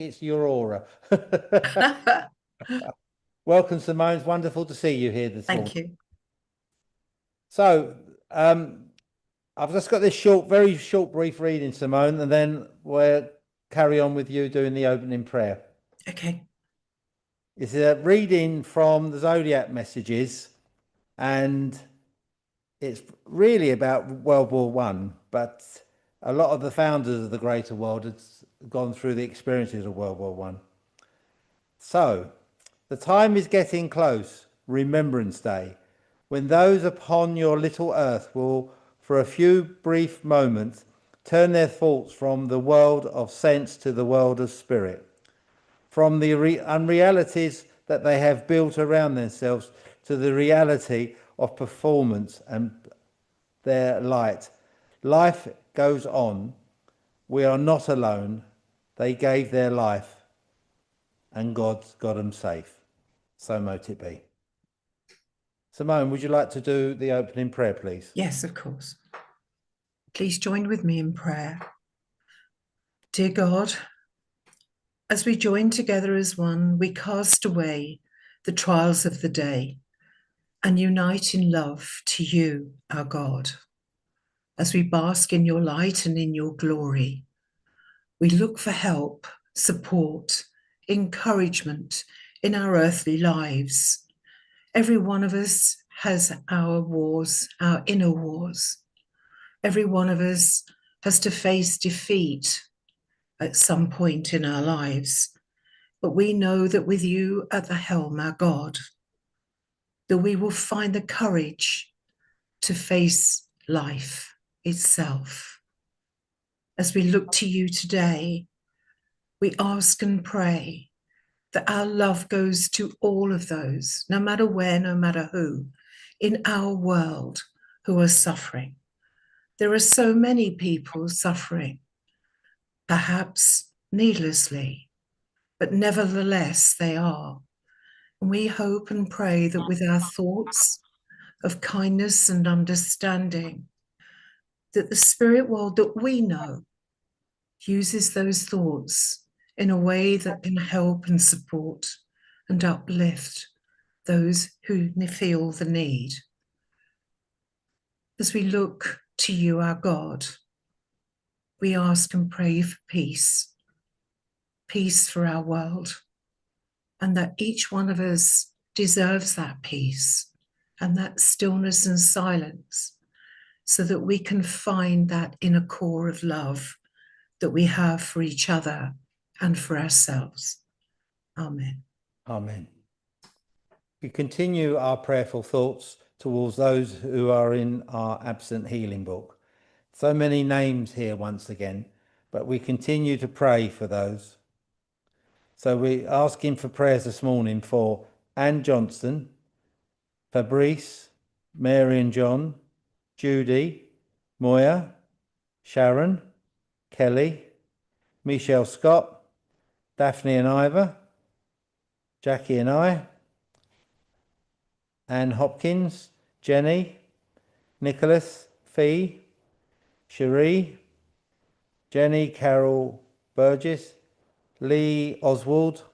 It's your aura. Welcome, Simone. It's wonderful to see you here this morning. Thank you. So, I've just got this very short, brief reading, Simone, and then we'll carry on with you doing the opening prayer. Okay. It's a reading from the Zodiac Messages, and it's really about World War One, but a lot of the founders of the greater world had gone through the experiences of World War One. So, the time is getting close, Remembrance Day, when those upon your little earth will, for a few brief moments, turn their thoughts from the world of sense to the world of spirit, from the unrealities that they have built around themselves to the reality of performance and their light. Life goes on. We are not alone. They gave their life, and God's got them safe. So mote it be. Simone, would you like to do the opening prayer, please? Yes, of course. Please join with me in prayer. Dear God, as we join together as one, we cast away the trials of the day and unite in love to you, our God. As we bask in your light and in your glory, we look for help, support, encouragement in our earthly lives. Every one of us has our wars, our inner wars. Every one of us has to face defeat at some point in our lives. But we know that with you at the helm, our God, that we will find the courage to face life itself. As we look to you today, we ask and pray that our love goes to all of those, no matter where, no matter who, in our world who are suffering. There are so many people suffering, perhaps needlessly, but nevertheless they are. And we hope and pray that with our thoughts of kindness and understanding, that the spirit world that we know uses those thoughts in a way that can help and support and uplift those who feel the need. As we look to you, our God, we ask and pray for peace, peace for our world, and that each one of us deserves that peace and that stillness and silence so that we can find that inner core of love that we have for each other and for ourselves. Amen. Amen. We continue our prayerful thoughts towards those who are in our absent healing book. So many names here once again, but we continue to pray for those. So we're asking for prayers this morning for Anne Johnston, Fabrice, Mary and John, Judy, Moya, Sharon, Kelly, Michelle Scott, Daphne and Ivor, Jackie and I, Anne Hopkins, Jenny, Nicholas, Fee, Cherie, Jenny Carol Burgess, Lee Oswald,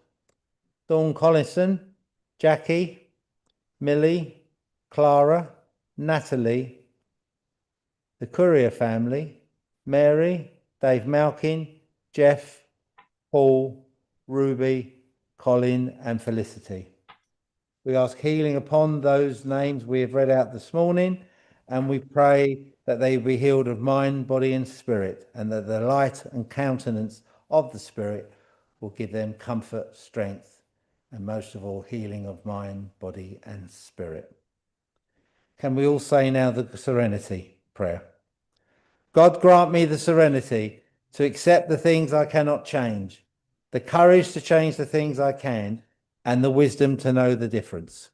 Dawn Collison, Jackie, Millie, Clara, Natalie, the Courier family, Mary, Dave Malkin, Jeff, Paul, Ruby, Colin and Felicity. We ask healing upon those names we have read out this morning, and we pray that they be healed of mind, body and spirit, and that the light and countenance of the Spirit will give them comfort, strength, and most of all, healing of mind, body and spirit. Can we all say now the serenity prayer? God grant me the serenity to accept the things I cannot change, the courage to change the things I can, and the wisdom to know the difference.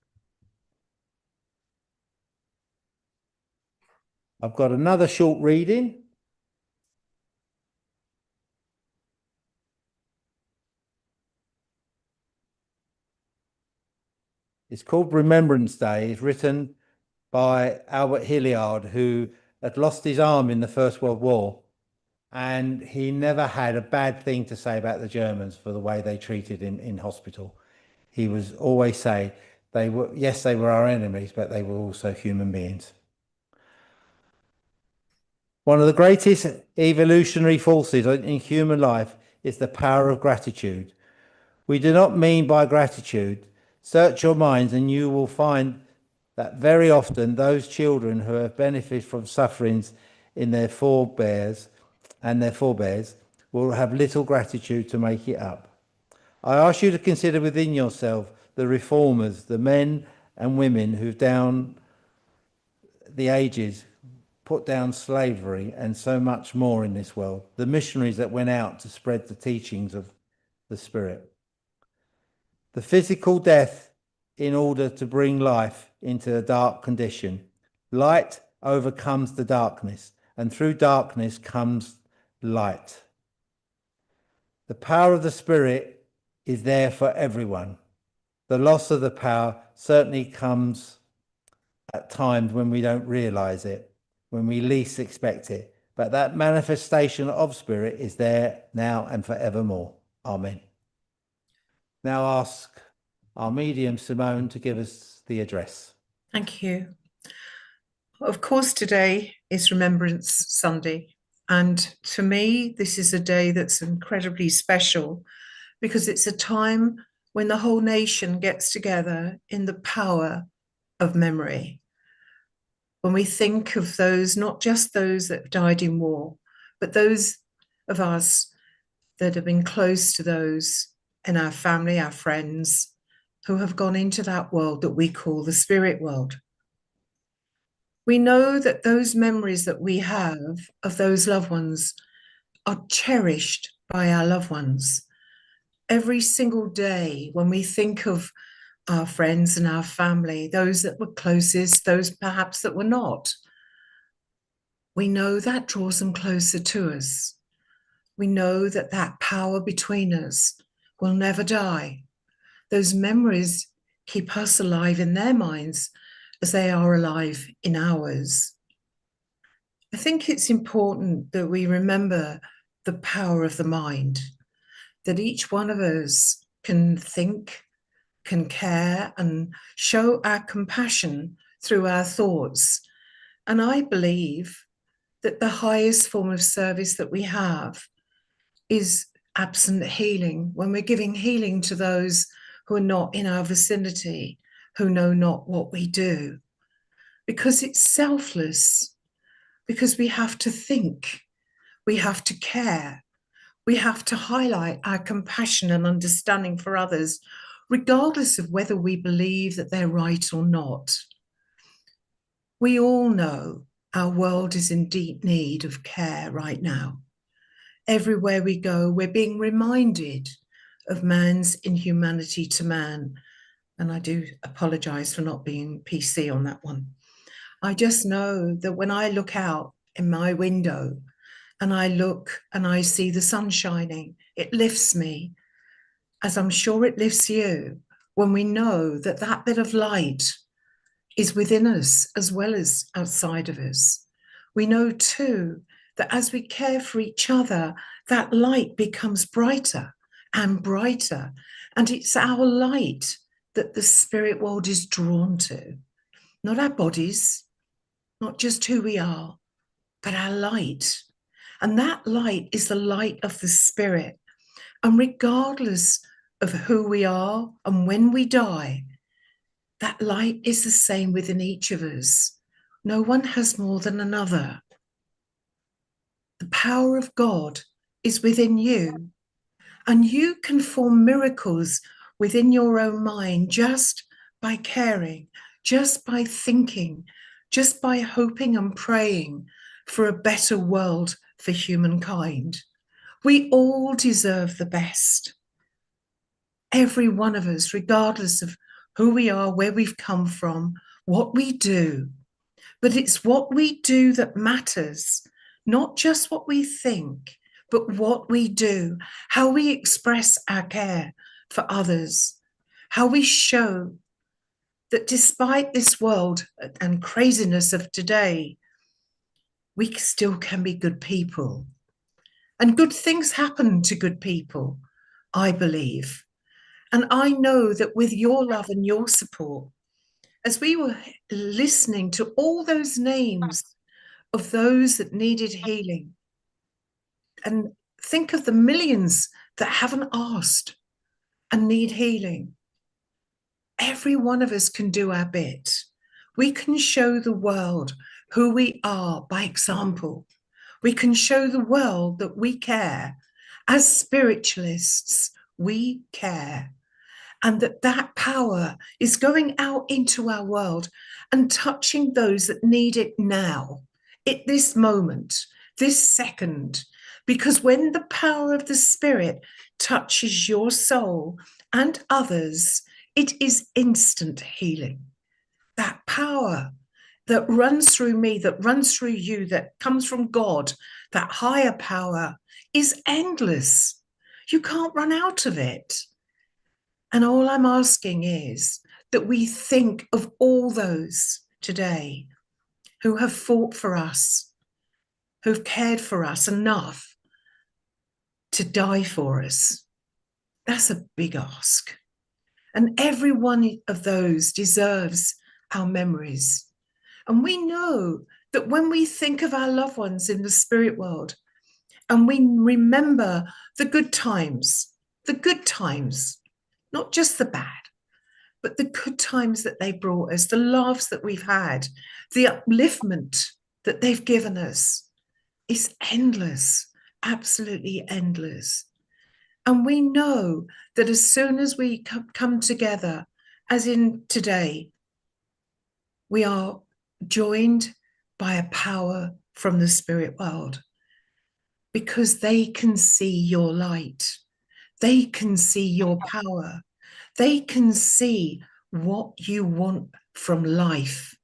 I've got another short reading. It's called Remembrance Day. It's written by Albert Hilliard, who had lost his arm in the First World War. and he never had a bad thing to say about the Germans for the way they treated him in hospital. He was always say they were, yes, they were our enemies, but they were also human beings. One of the greatest evolutionary forces in human life is the power of gratitude. We do not mean by gratitude. Search your minds and you will find that very often those children who have benefited from sufferings in their forebears will have little gratitude to make it up. I ask you to consider within yourself the reformers, the men and women who down the ages put down slavery and so much more in this world, the missionaries that went out to spread the teachings of the Spirit. The physical death in order to bring life into a dark condition. Light overcomes the darkness, and through darkness comes light. The power of the Spirit is there for everyone. The loss of the power certainly comes at times when we don't realize it, when we least expect it. But that manifestation of Spirit is there now and forevermore. Amen. Now ask our medium, Simone, to give us the address. Thank you. Of course, today is Remembrance Sunday. And to me, this is a day that's incredibly special because it's a time when the whole nation gets together in the power of memory. When we think of those, not just those that died in war, but those of us that have been close to those in our family, our friends, who have gone into that world that we call the spirit world. We know that those memories that we have of those loved ones are cherished by our loved ones. Every single day when we think of our friends and our family, those that were closest, those perhaps that were not, we know that draws them closer to us. We know that that power between us will never die. Those memories keep us alive in their minds as they are alive in ours. I think it's important that we remember the power of the mind, that each one of us can think, can care, and show our compassion through our thoughts. And I believe that the highest form of service that we have is absent healing, when we're giving healing to those who are not in our vicinity, who know not what we do. Because it's selfless, because we have to think, we have to care, we have to highlight our compassion and understanding for others, regardless of whether we believe that they're right or not. We all know our world is in deep need of care right now. Everywhere we go, we're being reminded of man's inhumanity to man. And I do apologize for not being PC on that one. I just know that when I look out in my window and I look and I see the sun shining, it lifts me, as I'm sure it lifts you, when we know that that bit of light is within us as well as outside of us. We know too that as we care for each other, that light becomes brighter and brighter. And it's our light that the spirit world is drawn to, not our bodies, not just who we are, but our light. And that light is the light of the spirit. And regardless of who we are and when we die, that light is the same within each of us. No one has more than another. The power of God is within you, and you can form miracles within your own mind just by caring, just by thinking, just by hoping and praying for a better world for humankind. We all deserve the best. Every one of us, regardless of who we are, where we've come from, what we do. But it's what we do that matters, not just what we think, but what we do, how we express our care for others, how we show that despite this world and craziness of today, we still can be good people. And good things happen to good people, I believe. And I know that with your love and your support, as we were listening to all those names of those that needed healing, and think of the millions that haven't asked and need healing. Every one of us can do our bit. We can show the world who we are by example. We can show the world that we care. As spiritualists, we care. And that power is going out into our world and touching those that need it now, at this moment, this second. Because when the power of the Spirit touches your soul and others, it is instant healing. That power that runs through me, that runs through you, that comes from God, that higher power is endless. You can't run out of it. And all I'm asking is that we think of all those today who have fought for us, who've cared for us enough to die for us. That's a big ask. And every one of those deserves our memories. And we know that when we think of our loved ones in the spirit world, and we remember the good times, not just the bad, but the good times that they brought us, the laughs that we've had, the upliftment that they've given us is endless, absolutely endless. And we know that as soon as we come together, as in today, we are joined by a power from the spirit world, because they can see your light. They can see your power. They can see what you want from life.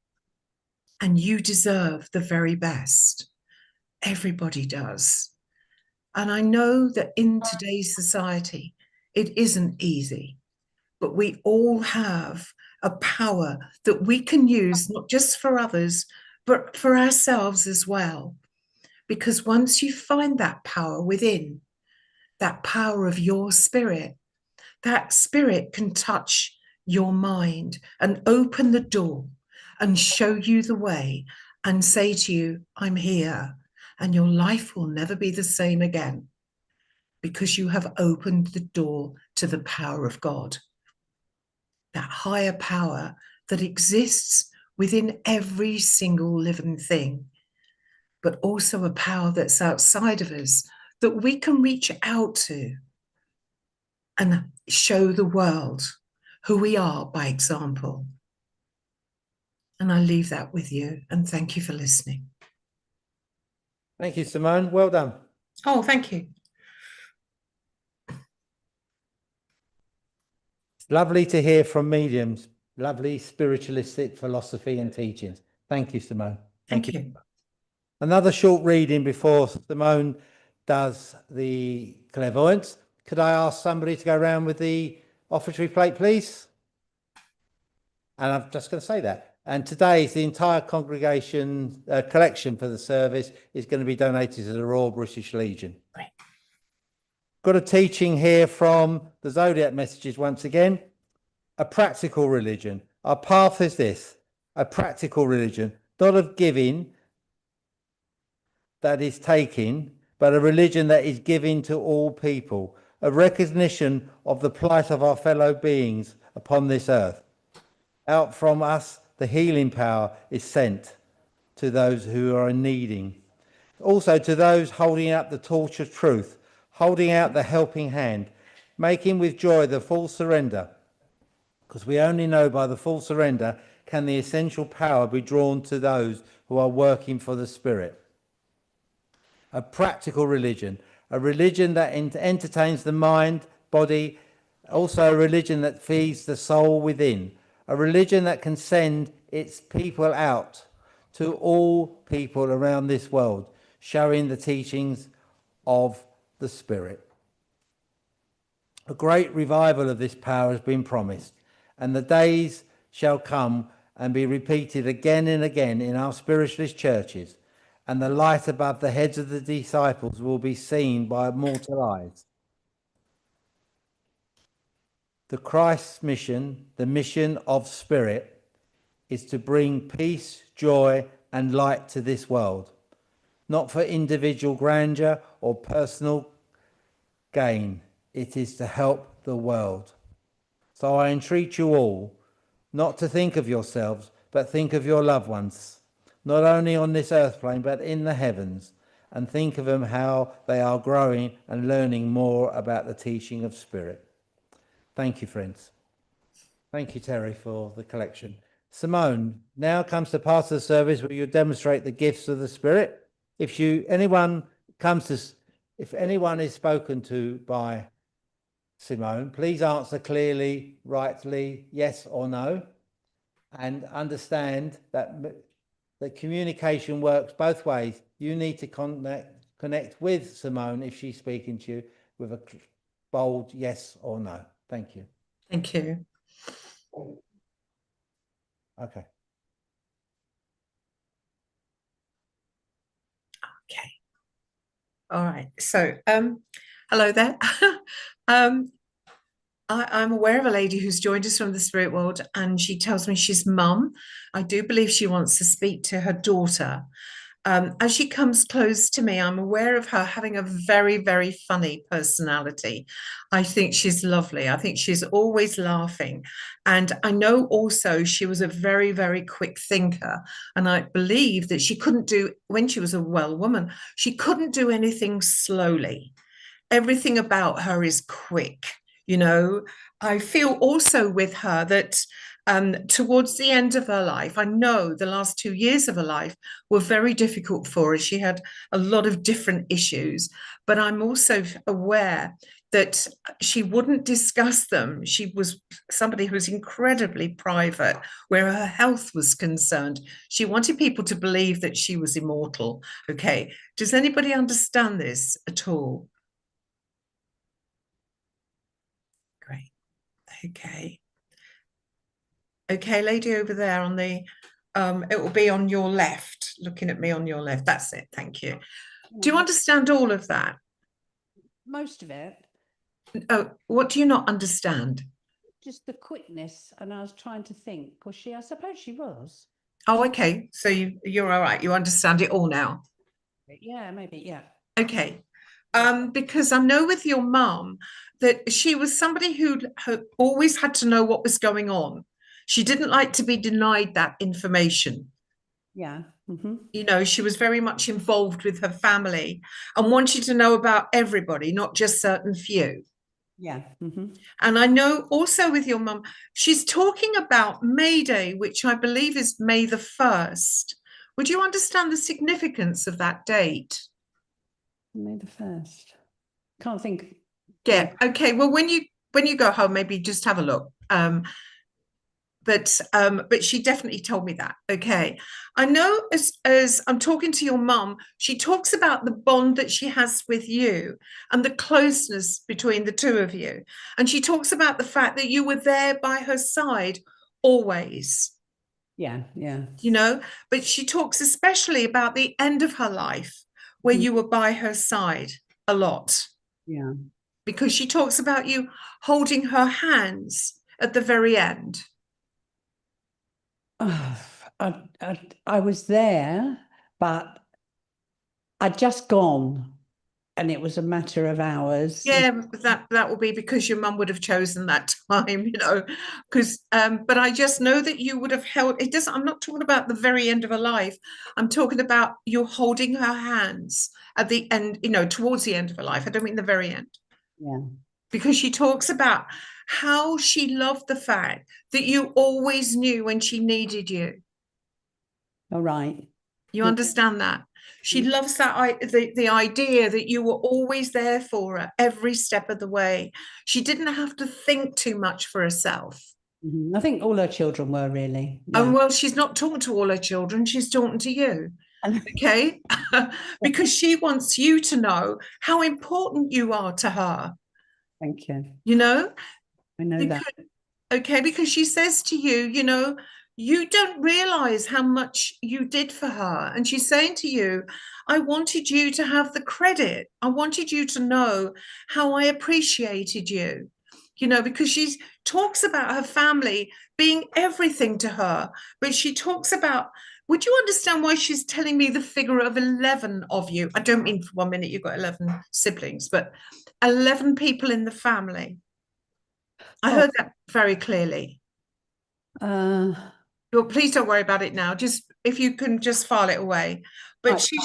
And you deserve the very best. Everybody does. And I know that in today's society, it isn't easy, but we all have a power that we can use, not just for others, but for ourselves as well. Because once you find that power within, that power of your spirit, that spirit can touch your mind and open the door and show you the way and say to you, I'm here. And your life will never be the same again, because you have opened the door to the power of God, that higher power that exists within every single living thing, but also a power that's outside of us that we can reach out to and show the world who we are by example. And I leave that with you, and thank you for listening. Thank you, Simone. Well done. Oh, thank you. It's lovely to hear from mediums, lovely spiritualistic philosophy and teachings. Thank you, Simone. Thank you. Another short reading before Simone does the clairvoyance. Could I ask somebody to go around with the offertory plate, please? And I'm just going to say that. And today, the entire congregation collection for the service is going to be donated to the Royal British Legion. Right. Got a teaching here from the Zodiac Messages once again. A practical religion. Our path is this: a practical religion, not of giving that is taking, but a religion that is giving to all people, a recognition of the plight of our fellow beings upon this earth. Out from us, the healing power is sent to those who are needing. Also to those holding up the torch of truth, holding out the helping hand, making with joy the full surrender. Because we only know by the full surrender can the essential power be drawn to those who are working for the Spirit. A practical religion, a religion that entertains the mind, body, also a religion that feeds the soul within, a religion that can send its people out to all people around this world, showing the teachings of the Spirit. A great revival of this power has been promised, and the days shall come and be repeated again and again in our spiritualist churches and the light above the heads of the disciples will be seen by mortal eyes. The Christ's mission, the mission of Spirit, is to bring peace, joy, and light to this world, not for individual grandeur or personal gain. It is to help the world. So I entreat you all not to think of yourselves, but think of your loved ones, not only on this earth plane, but in the heavens, and think of them how they are growing and learning more about the teaching of Spirit. Thank you, friends. Thank you, Terry, for the collection. Simone, now comes the part of the service where you demonstrate the gifts of the Spirit. If anyone is spoken to by Simone, please answer clearly, rightly, yes or no, and understand that the communication works both ways. You need to connect with Simone if she's speaking to you with a bold yes or no. Thank you. Thank you. Okay. Okay. All right. So, hello there. I'm aware of a lady who's joined us from the spirit world, and she tells me she's mum. I do believe she wants to speak to her daughter. As she comes close to me, I'm aware of her having a very, very funny personality. I think she's lovely. I think she's always laughing. And I know also she was a very, very quick thinker. And I believe that she couldn't do, when she was a well woman, she couldn't do anything slowly. Everything about her is quick. I feel also with her that towards the end of her life, I know the last 2 years of her life were very difficult for her. She had a lot of different issues, but I'm also aware that she wouldn't discuss them. She was somebody who was incredibly private where her health was concerned. She wanted people to believe that she was immortal. Okay. Does anybody understand this at all? Great. Okay. Okay, lady over there on the, it will be on your left, looking at me on your left. That's it. Thank you. Do you understand all of that? Most of it. Oh, what do you not understand? Just the quickness, and I was trying to think. Was she? I suppose she was. Oh, okay. So you're all right. You understand it all now. Yeah, maybe. Yeah. Okay. Because I know with your mum that she was somebody who always had to know what was going on. She didn't like to be denied that information. Yeah. She was very much involved with her family and wanted to know about everybody, not just certain few. Yeah. And I know also with your mum, she's talking about May Day, which I believe is May the 1st. Would you understand the significance of that date? May the 1st. Can't think. Yeah. Okay. Well, when you go home, maybe just have a look. But she definitely told me that. Okay. I know as I'm talking to your mum, she talks about the bond that she has with you and the closeness between the two of you. And she talks about the fact that you were there by her side always. Yeah. But she talks especially about the end of her life where you were by her side a lot. Yeah. Because she talks about you holding her hands at the very end. I was there, but I'd just gone, and it was a matter of hours. Yeah, that will be because your mum would have chosen that time, because but I just know that you would have held it. I'm not talking about the very end of her life. I'm talking about you holding her hands at the end, towards the end of her life. I don't mean the very end. Yeah. Because she talks about how she loved the fact that you always knew when she needed you. All right. You understand that? She loves that the idea that you were always there for her every step of the way. She didn't have to think too much for herself. I think all her children were really. Yeah. And well, she's not talking to all her children. She's talking to you. Okay? Because she wants you to know how important you are to her. Thank you. I know that. Okay, because she says to you, you don't realize how much you did for her. And she's saying to you, I wanted you to have the credit. I wanted you to know how I appreciated you, because she talks about her family being everything to her. But she talks about, would you understand why she's telling me the figure of 11 of you? I don't mean for 1 minute you've got 11 siblings, but 11 people in the family. I heard that very clearly. Well, please don't worry about it now. Just if you can just file it away. But like she,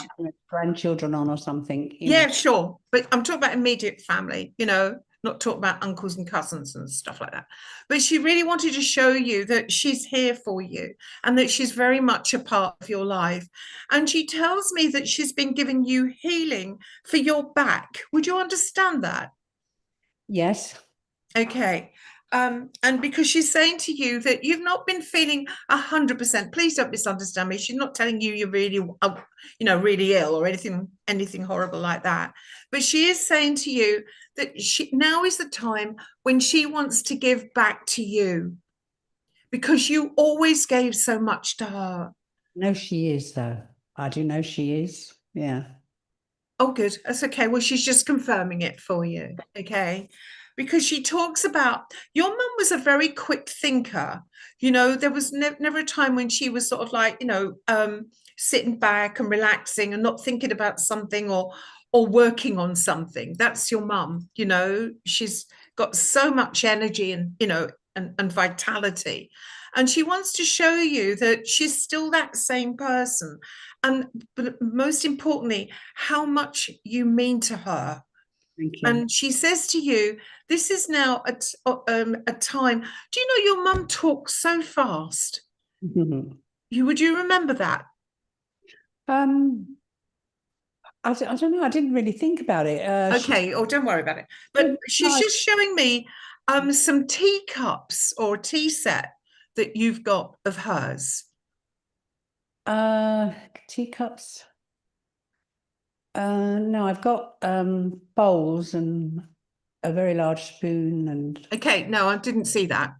grandchildren on or something. yeah, sure. But I'm talking about immediate family, not talking about uncles and cousins and stuff like that. But she really wanted to show you that she's here for you and that she's very much a part of your life. And she tells me that she's been giving you healing for your back. Would you understand that? Yes. Okay. And because she's saying to you that you've not been feeling 100%, please don't misunderstand me. She's not telling you you're really, really ill or anything horrible like that. But she is saying to you that now is the time when she wants to give back to you because you always gave so much to her. No, she is, though. I do know she is. Yeah. Oh, good. That's okay. Well, she's just confirming it for you. Okay. Because she talks about your mum was a very quick thinker. There was never a time when she was sort of like, sitting back and relaxing and not thinking about something or working on something. That's your mum. She's got so much energy and, and vitality. And she wants to show you that she's still that same person. But most importantly, how much you mean to her. Thank you. And she says to you, this is now a time. Do you know your mum talks so fast? Would you remember that? I don't know. I didn't really think about it. Okay, don't worry about it. But she's just showing me some teacups or a tea set that you've got of hers. Teacups. No, I've got bowls and a very large spoon and. Okay, no, I didn't see that.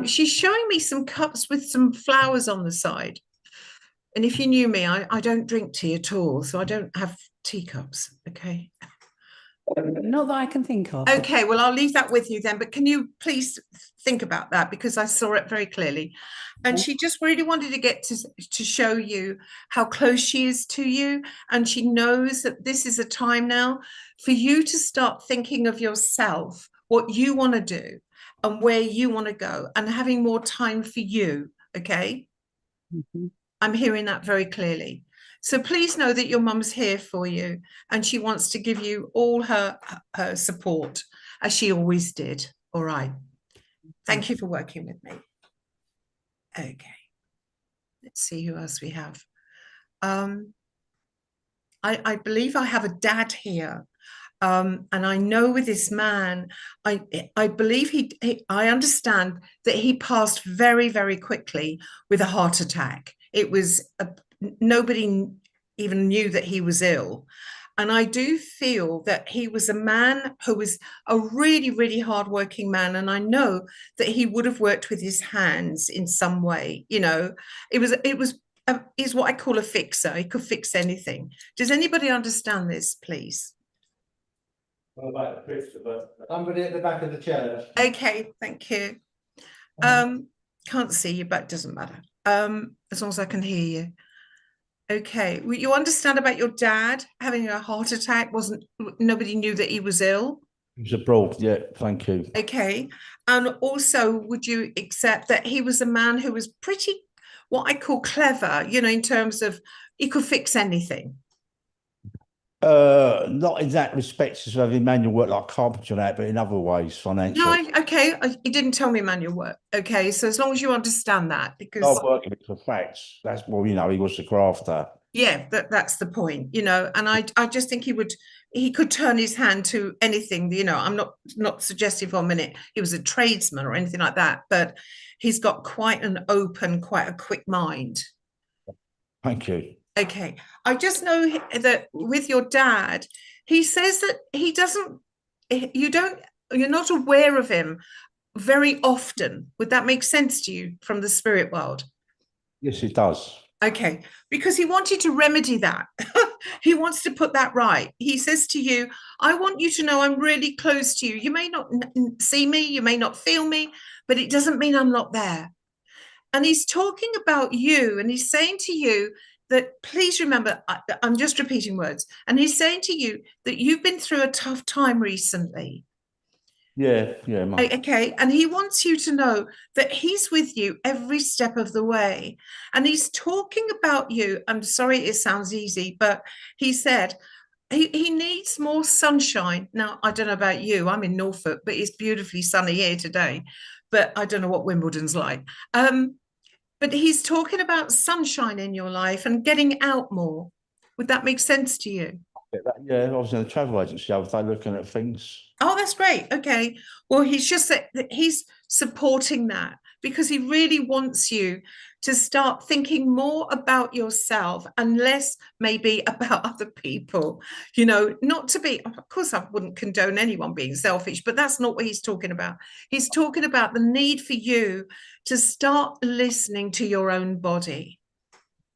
She's showing me some cups with some flowers on the side. And if you knew me, I don't drink tea at all, so I don't have teacups. Okay. Not that I can think of. Okay, well, I'll leave that with you then. But can you please think about that because I saw it very clearly. And she just really wanted to get to show you how close she is to you. And she knows that this is a time now for you to start thinking of yourself, what you want to do and where you want to go and having more time for you. Okay. I'm hearing that very clearly. So please know that your mum's here for you and she wants to give you all her support as she always did. All right. Thank you for working with me. Okay. Let's see who else we have. I believe I have a dad here. And I know with this man, I believe I understand that he passed very, very quickly with a heart attack. It was nobody even knew that he was ill. And I do feel that he was a man who was a really, really hardworking man. And I know that he would have worked with his hands in some way. He's what I call a fixer. He could fix anything. Does anybody understand this, please? Somebody at the back of the chair. Okay, thank you. Can't see you, but it doesn't matter. As long as I can hear you. Okay, well, you understand about your dad having a heart attack? Nobody knew that he was ill? He was abroad, yeah, thank you. Okay, and also would you accept that he was a man who was pretty, what I call clever, in terms of he could fix anything? Not in that respect, as having manual work like carpentry and that, but in other ways, financial. No, okay, he didn't tell me manual work. Okay, so as long as you understand that, because I'm working with the facts. That's well, he was the crafter. Yeah, that's the point, and I just think he could turn his hand to anything, I'm not suggesting for a minute he was a tradesman or anything like that, but he's got quite an open, quite a quick mind. Thank you. Okay, I just know that with your dad, he says that you're not aware of him very often. Would that make sense to you from the spirit world? Yes, it does. Okay, because he wanted to remedy that. He wants to put that right. He says to you, I want you to know I'm really close to you. You may not see me, you may not feel me, but it doesn't mean I'm not there. And he's talking about you, and he's saying to you that please remember, I'm just repeating words, and he's saying to you that you've been through a tough time recently. Yeah, mate. Okay, and he wants you to know that he's with you every step of the way. And he's talking about you. I'm sorry it sounds easy, but he said he needs more sunshine. Now, I don't know about you, I'm in Norfolk, but it's beautifully sunny here today. But I don't know what Wimbledon's like. But he's talking about sunshine in your life and getting out more. Would that make sense to you? Yeah, I was in a travel agency the other day looking at things. Oh, that's great. Okay. Well, he's just that he's supporting that because he really wants you to start thinking more about yourself and less maybe about other people. You know, not to be, of course, I wouldn't condone anyone being selfish, but that's not what he's talking about. He's talking about the need for you to start listening to your own body.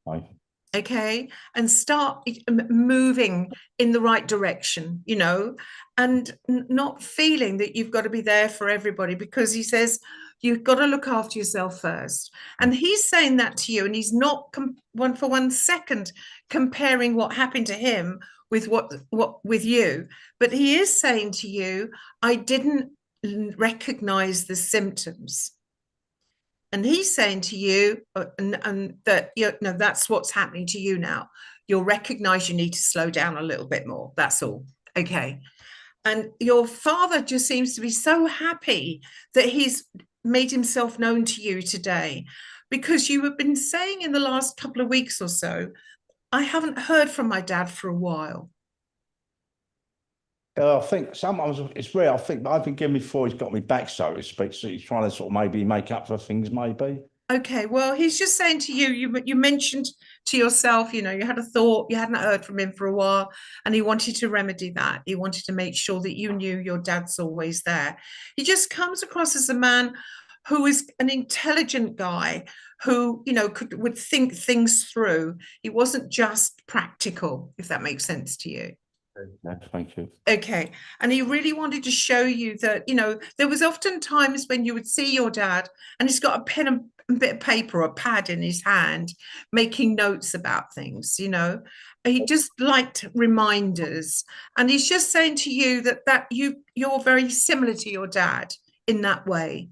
Right. Okay, and start moving in the right direction, you know, and not feeling that you've got to be there for everybody, because he says you've got to look after yourself first. And he's saying that to you, and he's not one for 1 second comparing what happened to him with what with you, but he is saying to you, I didn't recognize the symptoms. And he's saying to you, and that that's what's happening to you now. You'll recognize you need to slow down a little bit more. That's all. Okay. And your father just seems to be so happy that he's made himself known to you today, because you have been saying in the last couple of weeks or so, I haven't heard from my dad for a while. I think sometimes it's rare. I think I've been given before he's got me back, so to speak. So he's trying to sort of maybe make up for things, maybe. Okay, well, he's just saying to you, you mentioned to yourself, you know, you had a thought, you hadn't heard from him for a while, and he wanted to remedy that. He wanted to make sure that you knew your dad's always there. He just comes across as a man who is an intelligent guy who, you know, would think things through. He wasn't just practical, if that makes sense to you. Yeah, thank you. Okay. And he really wanted to show you that, you know, there was often times when you would see your dad and he's got a pen and a bit of paper or a pad in his hand, making notes about things, you know. He just liked reminders. And he's just saying to you that you're very similar to your dad in that way.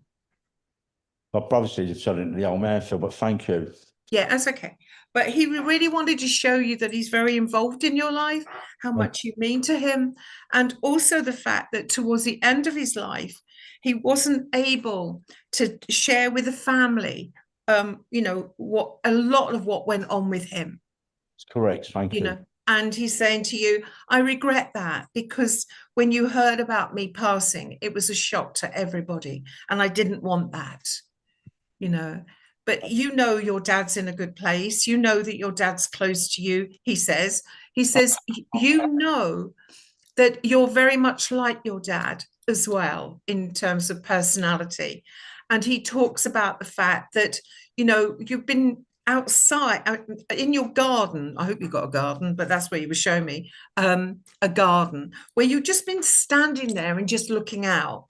My brother said you're telling the old man, Phil, but thank you. Yeah, that's okay. But he really wanted to show you that he's very involved in your life, how much you mean to him, and also the fact that towards the end of his life, he wasn't able to share with the family, you know, what a lot of what went on with him. It's correct. Thank you. You know, and he's saying to you, I regret that, because when you heard about me passing, it was a shock to everybody, and I didn't want that, you know. But you know your dad's in a good place. You know that your dad's close to you, he says. He says, you know that you're very much like your dad as well in terms of personality. And he talks about the fact that, you know, you've been outside in your garden. I hope you've got a garden, but that's where you were showing me, a garden where you've just been standing there and just looking out.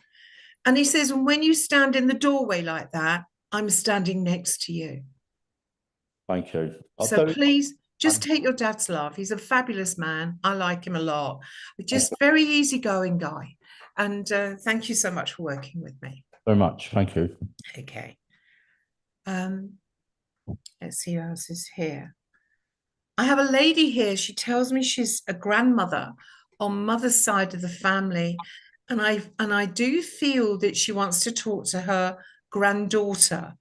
And he says, and when you stand in the doorway like that, I'm standing next to you. Thank you. So please just take your dad's love. He's a fabulous man. I like him a lot. Just very easygoing guy. And thank you so much for working with me. Very much. Thank you. Okay. Let's see who else is here. I have a lady here. She tells me she's a grandmother on mother's side of the family. And I do feel that she wants to talk to her granddaughter,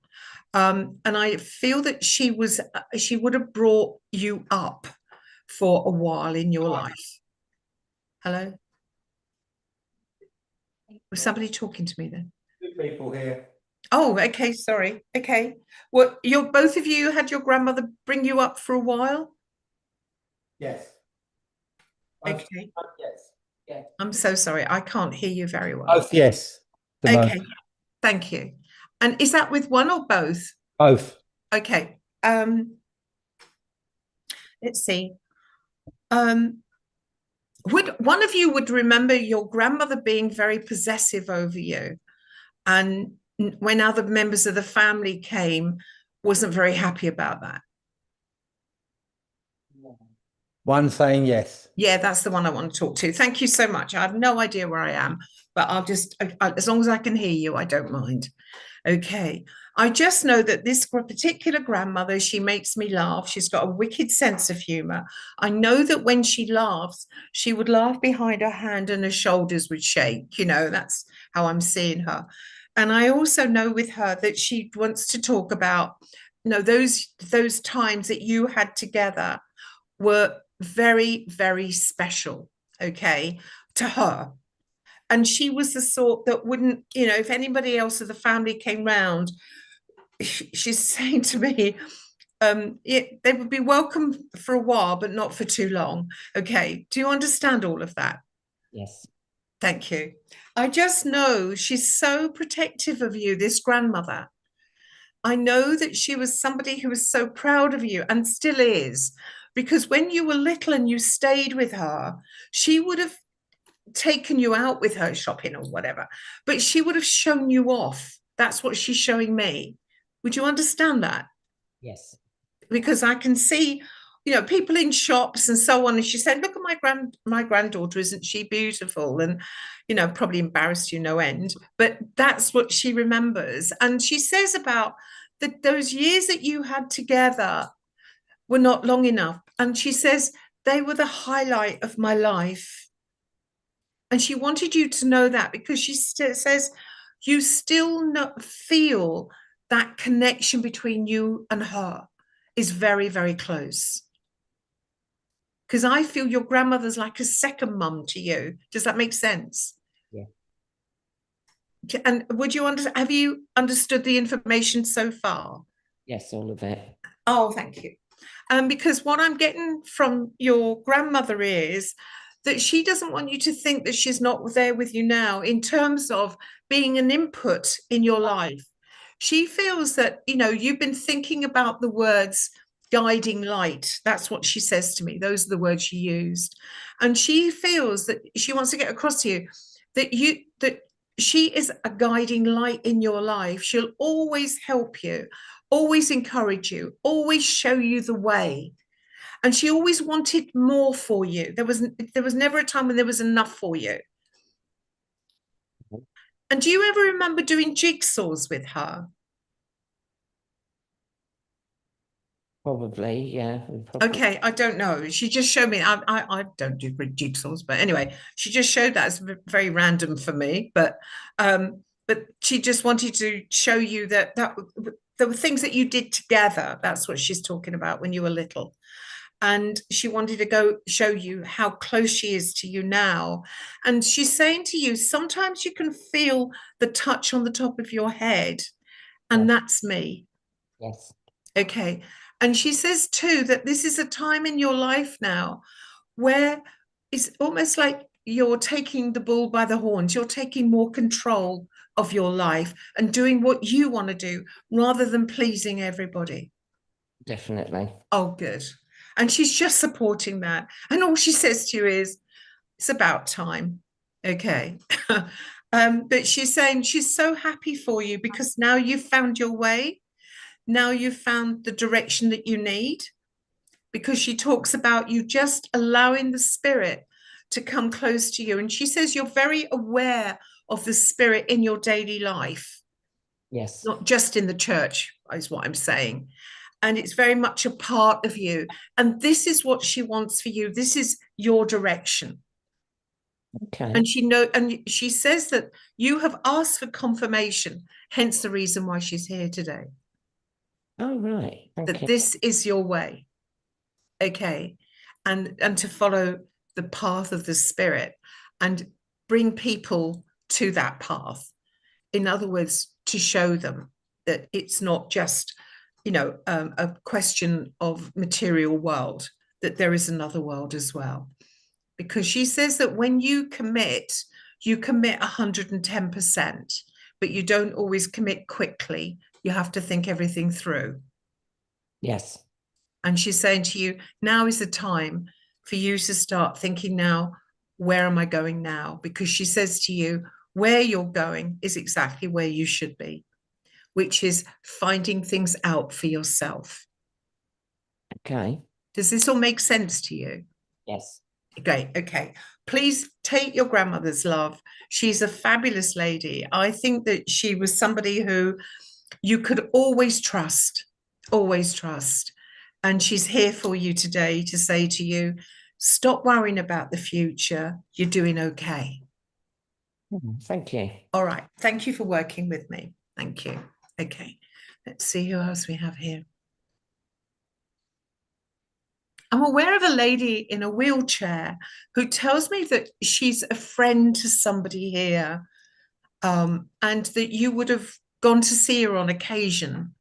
and I feel that she would have brought you up for a while in your life. Hello, was somebody talking to me then? Two people here. Oh, okay, sorry. Okay, well, you're both of you had your grandmother bring you up for a while. Yes. Okay. Yes. Yeah. I'm so sorry, I can't hear you very well. Both yes. Okay, thank you. And is that with one or both? Both. Okay. let's see. Would one of you would remember your grandmother being very possessive over you, and when other members of the family came, wasn't very happy about that? One saying yes. Yeah, that's the one I want to talk to. Thank you so much. I have no idea where I am, but I'll just, as long as I can hear you, I don't mind. Okay. I just know that this particular grandmother, she makes me laugh. She's got a wicked sense of humor. I know that when she laughs, she would laugh behind her hand and her shoulders would shake. You know, that's how I'm seeing her. And I also know with her that she wants to talk about, you know, those times that you had together were very, very special, okay, to her. And she was the sort that wouldn't, you know, if anybody else of the family came round, she's saying to me, they would be welcome for a while, but not for too long. Okay, do you understand all of that? Yes. Thank you. I just know she's so protective of you, this grandmother. I know that she was somebody who was so proud of you and still is, because when you were little and you stayed with her, she would have taken you out with her shopping or whatever, but she would have shown you off. That's what she's showing me. Would you understand that? Yes. Because I can see, you know, people in shops and so on. And she said, look at my granddaughter, isn't she beautiful? And, you know, probably embarrassed you no end, but that's what she remembers. And she says about those years that you had together were not long enough. And she says, they were the highlight of my life. And she wanted you to know that, because she says you still not feel that connection between you and her is very, very close. Because I feel your grandmother's like a second mum to you. Does that make sense? Yeah. And would you have you understood the information so far? Yes, all of it. Oh, thank you. Because what I'm getting from your grandmother is that she doesn't want you to think that she's not there with you now in terms of being an input in your life. She feels that, you know, you've been thinking about the words guiding light. That's what she says to me. Those are the words she used. And she feels that she wants to get across to you that she is a guiding light in your life. She'll always help you, always encourage you, always show you the way. And she always wanted more for you. There was never a time when there was enough for you. And do you ever remember doing jigsaws with her? Probably, yeah. Probably. Okay, I don't know. She just showed me. I don't do jigsaws, but anyway, she just showed that. It's very random for me, but she just wanted to show you that there were things that you did together. That's what she's talking about when you were little. And she wanted to go show you how close she is to you now. And she's saying to you, sometimes you can feel the touch on the top of your head, and Yes. that's me. Yes. Okay. And she says too that this is a time in your life now where it's almost like you're taking the bull by the horns. You're taking more control of your life and doing what you want to do rather than pleasing everybody. Definitely. Oh, good. And she's just supporting that. And all she says to you is, it's about time. Okay. But she's saying she's so happy for you because now you've found your way. Now you've found the direction that you need, because she talks about you just allowing the spirit to come close to you. And she says you're very aware of the spirit in your daily life. Yes. Not just in the church, is what I'm saying. And it's very much a part of you. And this is what she wants for you. This is your direction. Okay. And she says that you have asked for confirmation, hence the reason why she's here today. Oh, right. That Okay. this is your way. Okay. And to follow the path of the spirit and bring people to that path. In other words, to show them that it's not just, you know, a question of material world, that there is another world as well. Because she says that when you commit 110%, but you don't always commit quickly. You have to think everything through. Yes. And she's saying to you, now is the time for you to start thinking now, where am I going now? Because she says to you, where you're going is exactly where you should be, which is finding things out for yourself. Okay. Does this all make sense to you? Yes. Great. Okay. Please take your grandmother's love. She's a fabulous lady. I think that she was somebody who you could always trust, always trust. And she's here for you today to say to you, stop worrying about the future. You're doing okay. Thank you. All right. Thank you for working with me. Thank you. Okay. Let's see who else we have here. I'm aware of a lady in a wheelchair who tells me that she's a friend to somebody here, and that you would have gone to see her on occasion.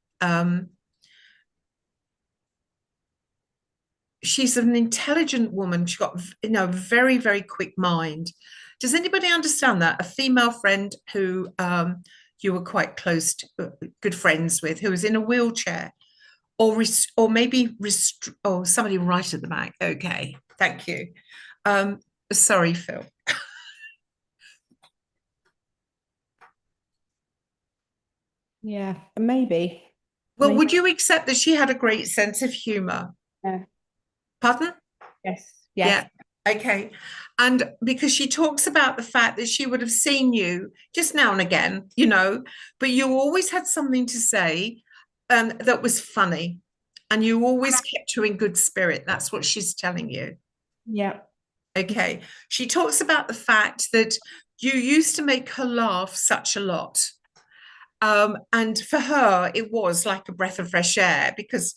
She's an intelligent woman. She's got, a very, very quick mind. Does anybody understand that? A female friend who you were quite close to, good friends with, who was in a wheelchair, or maybe somebody right at the back. Okay, thank you. Sorry, Phil. Yeah, maybe. Well, Maybe. would you accept that she had a great sense of humor? Yeah. Pardon? Yes. Yes. Yeah. Okay. And because she talks about the fact that she would have seen you just now and again, but you always had something to say that was funny, and you always kept her in good spirit. That's what she's telling you. Yeah. Okay. She talks about the fact that you used to make her laugh such a lot. And for her, it was like a breath of fresh air, because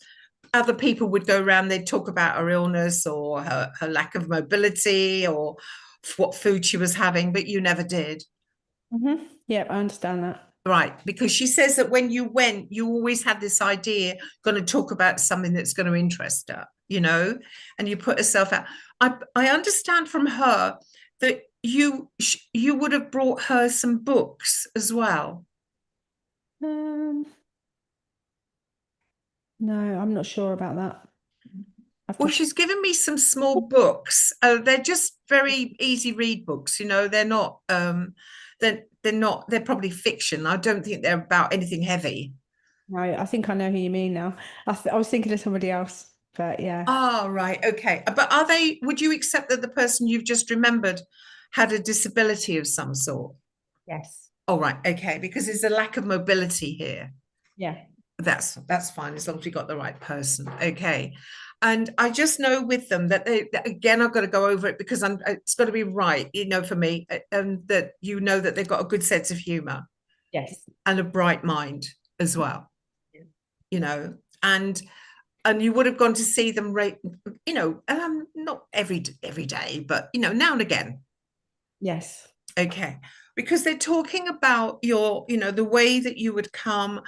other people would go around, they'd talk about her illness or her lack of mobility or what food she was having, but you never did. Mm-hmm. Yeah, I understand that. Right, because she says that when you went, you always had this idea, going to talk about something that's going to interest her, and you put herself out. I understand from her that you would have brought her some books as well. No, I'm not sure about that. Well, she's given me some small books. They're just very easy read books. They're not. They're not. They're probably fiction. I don't think they're about anything heavy. No, I think I know who you mean now. I was thinking of somebody else, but yeah. Oh, right. Okay. But are they? Would you accept that the person you've just remembered had a disability of some sort? Yes. Oh, right. Okay. Because there's a lack of mobility here. Yeah. That's fine, as long as we got the right person. Okay. And I just know with them that again, I've got to go over it because it's got to be right, for me, and that that they've got a good sense of humor. Yes. And a bright mind as well. Yeah. And you would have gone to see them, not every day, but now and again. Yes. Okay. Because they're talking about your, the way that you would come,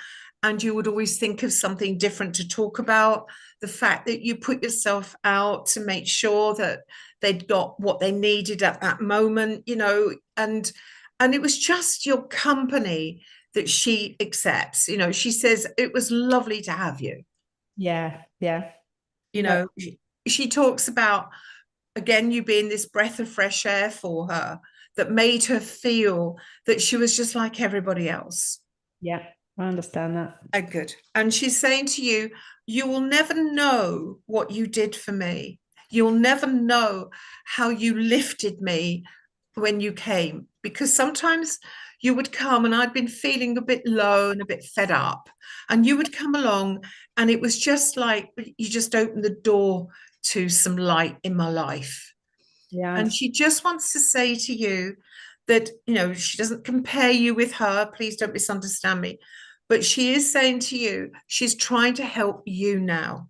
and you would always think of something different to talk about, the fact that you put yourself out to make sure that they'd got what they needed at that moment, and it was just your company that she accepts. She says it was lovely to have you. Yeah. Yeah. She talks about, again, you being this breath of fresh air for her that made her feel that she was just like everybody else. Yeah, I understand that. Good. And she's saying to you, you will never know what you did for me. You'll never know how you lifted me when you came, because sometimes you would come and I'd been feeling a bit low and a bit fed up, and you would come along and it was just like you just opened the door to some light in my life. Yeah. And she just wants to say to you that, she doesn't compare you with her. Please don't misunderstand me. But she is saying to you, she's trying to help you now.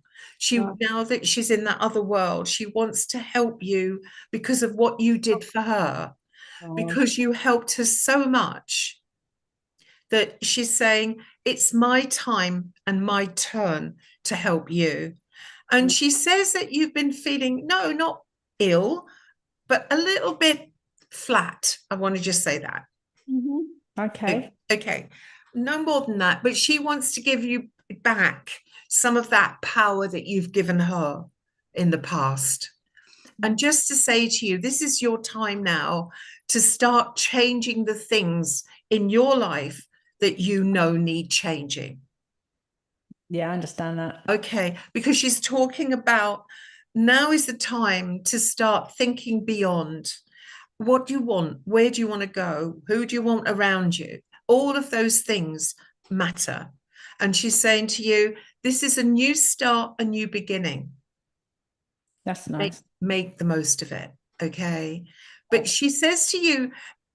Now that she's in that other world, she wants to help you because of what you did for her, because you helped her so much that she's saying, it's my time and my turn to help you. And she says that you've been feeling, no, not ill, but a little bit flat. I want to just say that. Okay. Okay. No more than that. But she wants to give you back some of that power that you've given her in the past. And just to say to you, this is your time now to start changing the things in your life that you know need changing. Yeah, I understand that. Okay, because she's talking about now is the time to start thinking beyond. What do you want? Where do you want to go? Who do you want around you? All of those things matter. And she's saying to you, this is a new start, a new beginning. That's nice. Make the most of it. Okay. But she says to you,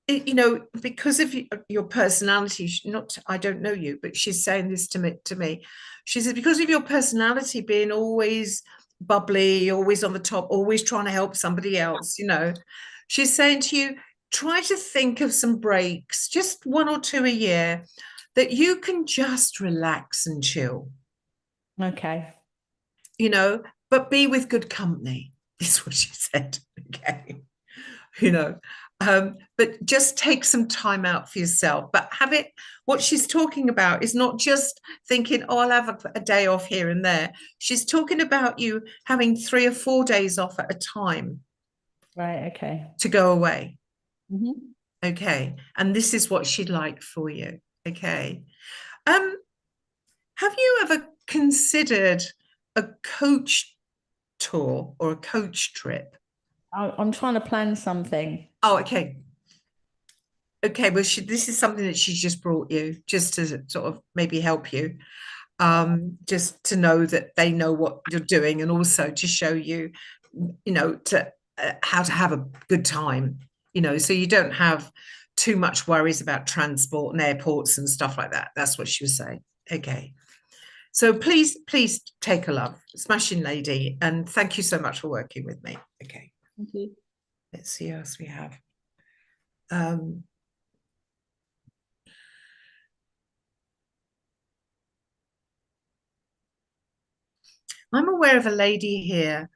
you know, because of your personality, not, I don't know you, but she's saying this to me. She says, because of your personality being always bubbly, always on the top, always trying to help somebody else, you know, she's saying to you, try to think of some breaks, just 1 or 2 a year, that you can just relax and chill. Okay. You know, but be with good company, is what she said. Okay. You know, but just take some time out for yourself. But have it, what she's talking about is not just thinking, oh, I'll have a day off here and there. She's talking about you having 3 or 4 days off at a time. Right. Okay. To go away. Mm-hmm. Okay. And this is what she'd like for you. Okay. Have you ever considered a coach tour or a coach trip? I'm trying to plan something. Oh, okay. Okay, well, this is something that she's just brought you, just to sort of maybe help you, just to know that they know what you're doing, and also to show you, you know, to how to have a good time, you know, so you don't have too much worries about transport and airports and stuff like that. That's what she was saying. Okay. So please take a love, smashing lady, and thank you so much for working with me. Okay. Thank you. Let's see what else we have. I'm aware of a lady here.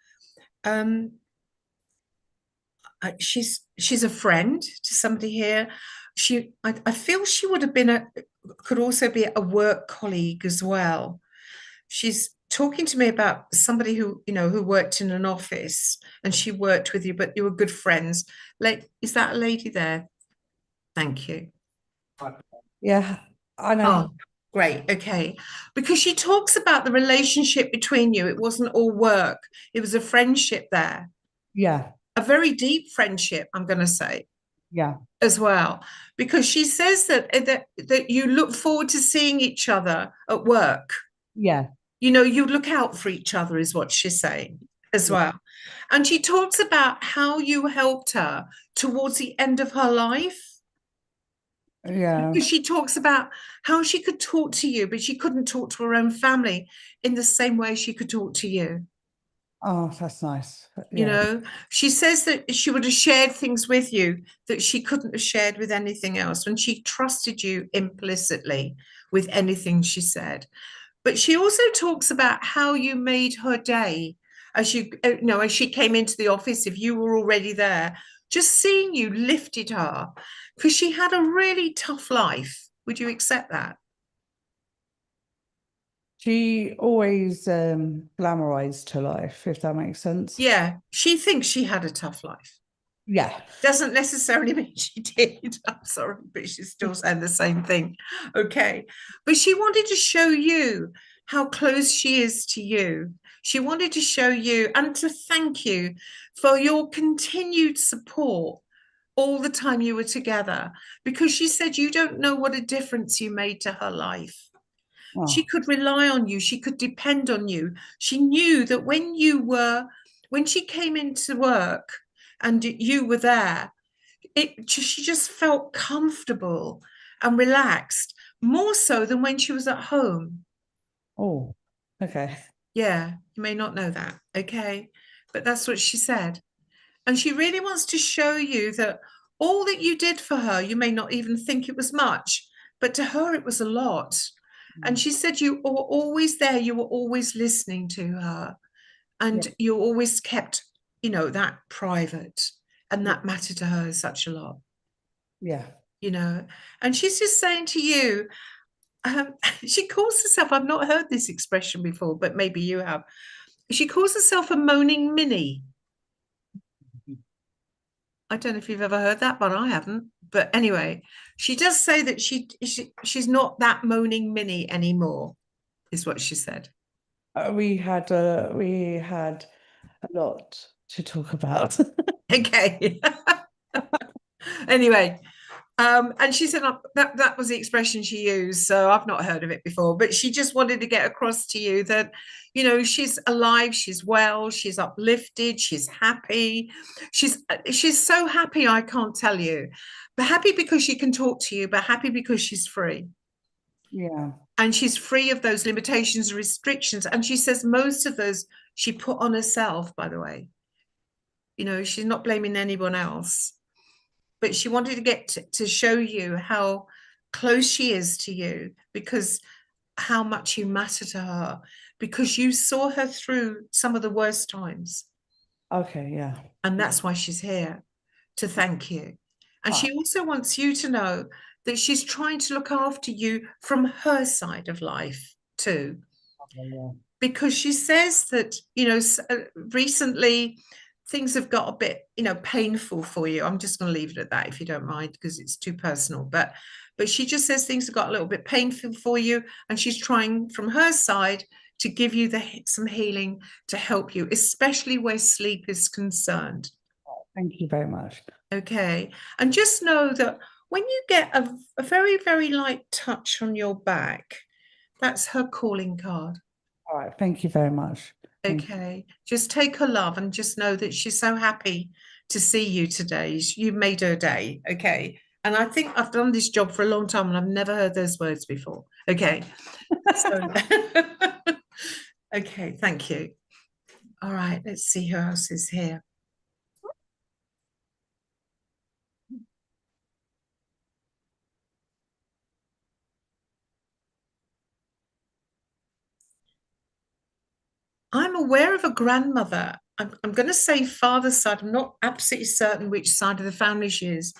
She's a friend to somebody here. I feel she would have been could also be a work colleague as well. She's talking to me about somebody who, you know, who worked in an office, and she worked with you, but you were good friends. Like, is that a lady there? Thank you. Yeah, I know. Oh, great. Okay. Because she talks about the relationship between you. It wasn't all work. It was a friendship there. Yeah. A very deep friendship, I'm going to say. Yeah. As well, because she says that you look forward to seeing each other at work. Yeah. You know, you look out for each other, is what she's saying as well. And she talks about how you helped her towards the end of her life. Yeah. Because she talks about how she could talk to you, but she couldn't talk to her own family in the same way she could talk to you. Oh, that's nice. You Yeah. know, she says that she would have shared things with you that she couldn't have shared with anything else. And she trusted you implicitly with anything she said. But she also talks about how you made her day as as she came into the office, if you were already there, just seeing you lifted her, because she had a really tough life. Would you accept that? She always glamorized her life, if that makes sense. Yeah, she thinks she had a tough life. Yeah. Doesn't necessarily mean she did. I'm sorry, but she's still saying the same thing. Okay. But she wanted to show you how close she is to you. She wanted to show you and to thank you for your continued support all the time you were together, because she said you don't know what a difference you made to her life. Oh. She could rely on you. She could depend on you. She knew that when she came into work and you were there, she just felt comfortable and relaxed, more so than when she was at home. Oh, okay. Yeah, you may not know that, okay? But that's what she said. And she really wants to show you that all that you did for her, you may not even think it was much, but to her it was a lot. And she said you were always there, you were always listening to her, and you always kept, that private, and that mattered to her such a lot. Yeah. And she's just saying to you, She calls herself, I've not heard this expression before, but maybe you have. She calls herself a moaning Minnie. I don't know if you've ever heard that, but I haven't. But anyway, she does say that she's not that moaning Minnie anymore, is what she said. We had a lot to talk about. Okay. Anyway, and she said that was the expression she used, so I've not heard of it before, but she just wanted to get across to you that, you know, she's alive, she's well, she's uplifted, she's happy. She's so happy, I can't tell you. But happy because she can talk to you, but happy because she's free. Yeah. And she's free of those limitations and restrictions. And she says most of those she put on herself, by the way. You know, she's not blaming anyone else. But she wanted to get to show you how close she is to you, because how much you matter to her, because you saw her through some of the worst times. Okay, yeah. And that's why she's here, to thank you. And she also wants you to know that she's trying to look after you from her side of life too. Okay, yeah. Because she says that, you know, recently things have got a bit, you know, painful for you. I'm just going to leave it at that, if you don't mind, because it's too personal. But she just says things have got a little bit painful for you, and she's trying from her side to give you some healing to help you, especially where sleep is concerned. Thank you very much. Okay. And just know that when you get a very, very light touch on your back, that's her calling card. All right. Thank you very much. Okay. Just take her love and just know that she's so happy to see you today. You made her day. Okay. And I think I've done this job for a long time and I've never heard those words before. Okay. So, okay. Thank you. All right. Let's see who else is here. I'm aware of a grandmother. I'm going to say father's side. I'm not absolutely certain which side of the family she is,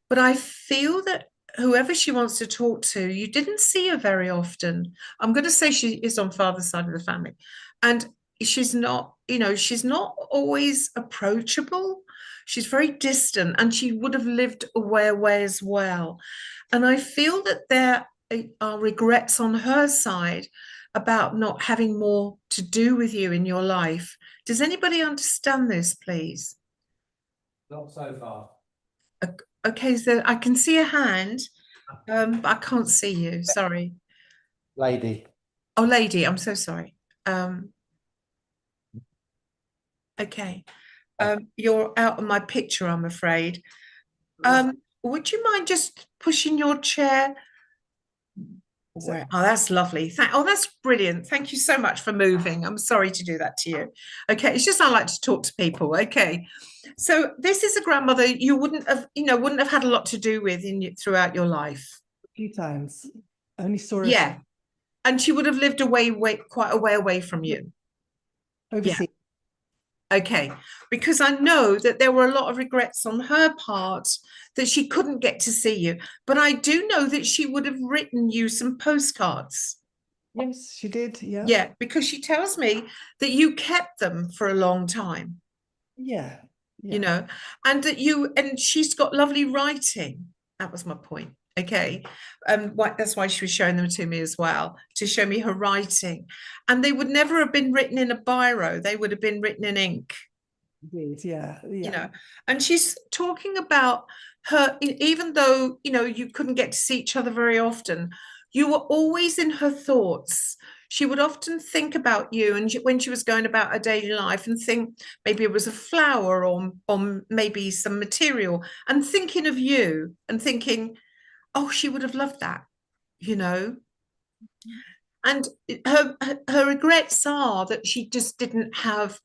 but I feel that whoever she wants to talk to, you didn't see her very often. I'm going to say she is on father's side of the family. And she's not, you know, she's not always approachable. She's very distant, and she would have lived away as well. And I feel that there are regrets on her side about not having more to do with you in your life. Does anybody understand this, please? Not so far. Okay, so I can see a hand, but I can't see you. Sorry. Lady. Oh, lady, I'm so sorry. Okay. You're out of my picture, I'm afraid. Would you mind just pushing your chair? Oh, that's lovely. Oh, that's brilliant. Thank you so much for moving. I'm sorry to do that to you. Okay, it's just I like to talk to people. Okay, so this is a grandmother you wouldn't have had a lot to do with throughout your life. A few times. Only saw her. Yeah, and she would have lived quite a way away from you. Overseas. Yeah. Okay, because I know that there were a lot of regrets on her part that she couldn't get to see you. But I do know that she would have written you some postcards. Yes, she did. Yeah. Yeah, because she tells me that you kept them for a long time. Yeah. You know, and and she's got lovely writing. That was my point. Okay. That's why she was showing them to me as well, to show me her writing. And they would never have been written in a biro, they would have been written in ink. Indeed, yeah. You know, and she's talking about her, even though, you know, you couldn't get to see each other very often, you were always in her thoughts. She would often think about you, and when she was going about her daily life, and think maybe it was a flower or maybe some material, and thinking of you and thinking, oh, she would have loved that, you know. And her regrets are that she just didn't have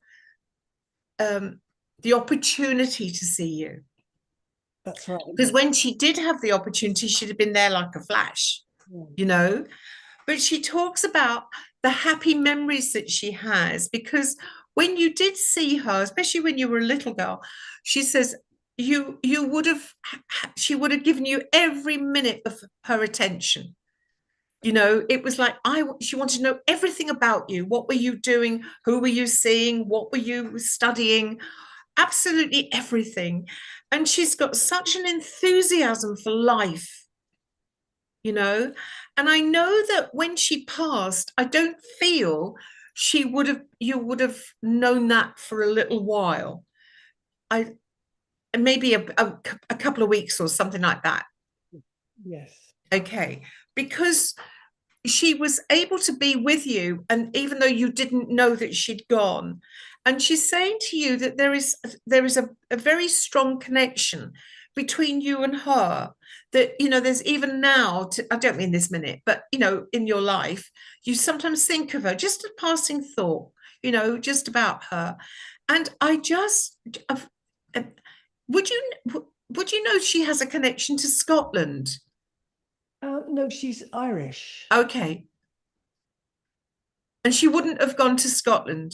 the opportunity to see you. That's right. Because when she did have the opportunity, she'd have been there like a flash, you know. But she talks about the happy memories that she has, because when you did see her, especially when you were a little girl, she says she would have given you every minute of her attention. You know, it was like she wanted to know everything about you. What were you doing? Who were you seeing? What were you studying? Absolutely everything. And she's got such an enthusiasm for life, you know. And I know that when she passed, I don't feel you would have known that for a little while. Maybe a couple of weeks or something like that. Yes. Okay. Because she was able to be with you, and even though you didn't know that she'd gone, and she's saying to you that there is a very strong connection between you and her, that, you know, there's even now I don't mean this minute, but, you know, in your life you sometimes think of her, just a passing thought, you know, just about her. And I just would you know she has a connection to Scotland? No, she's Irish. Okay. And she wouldn't have gone to Scotland.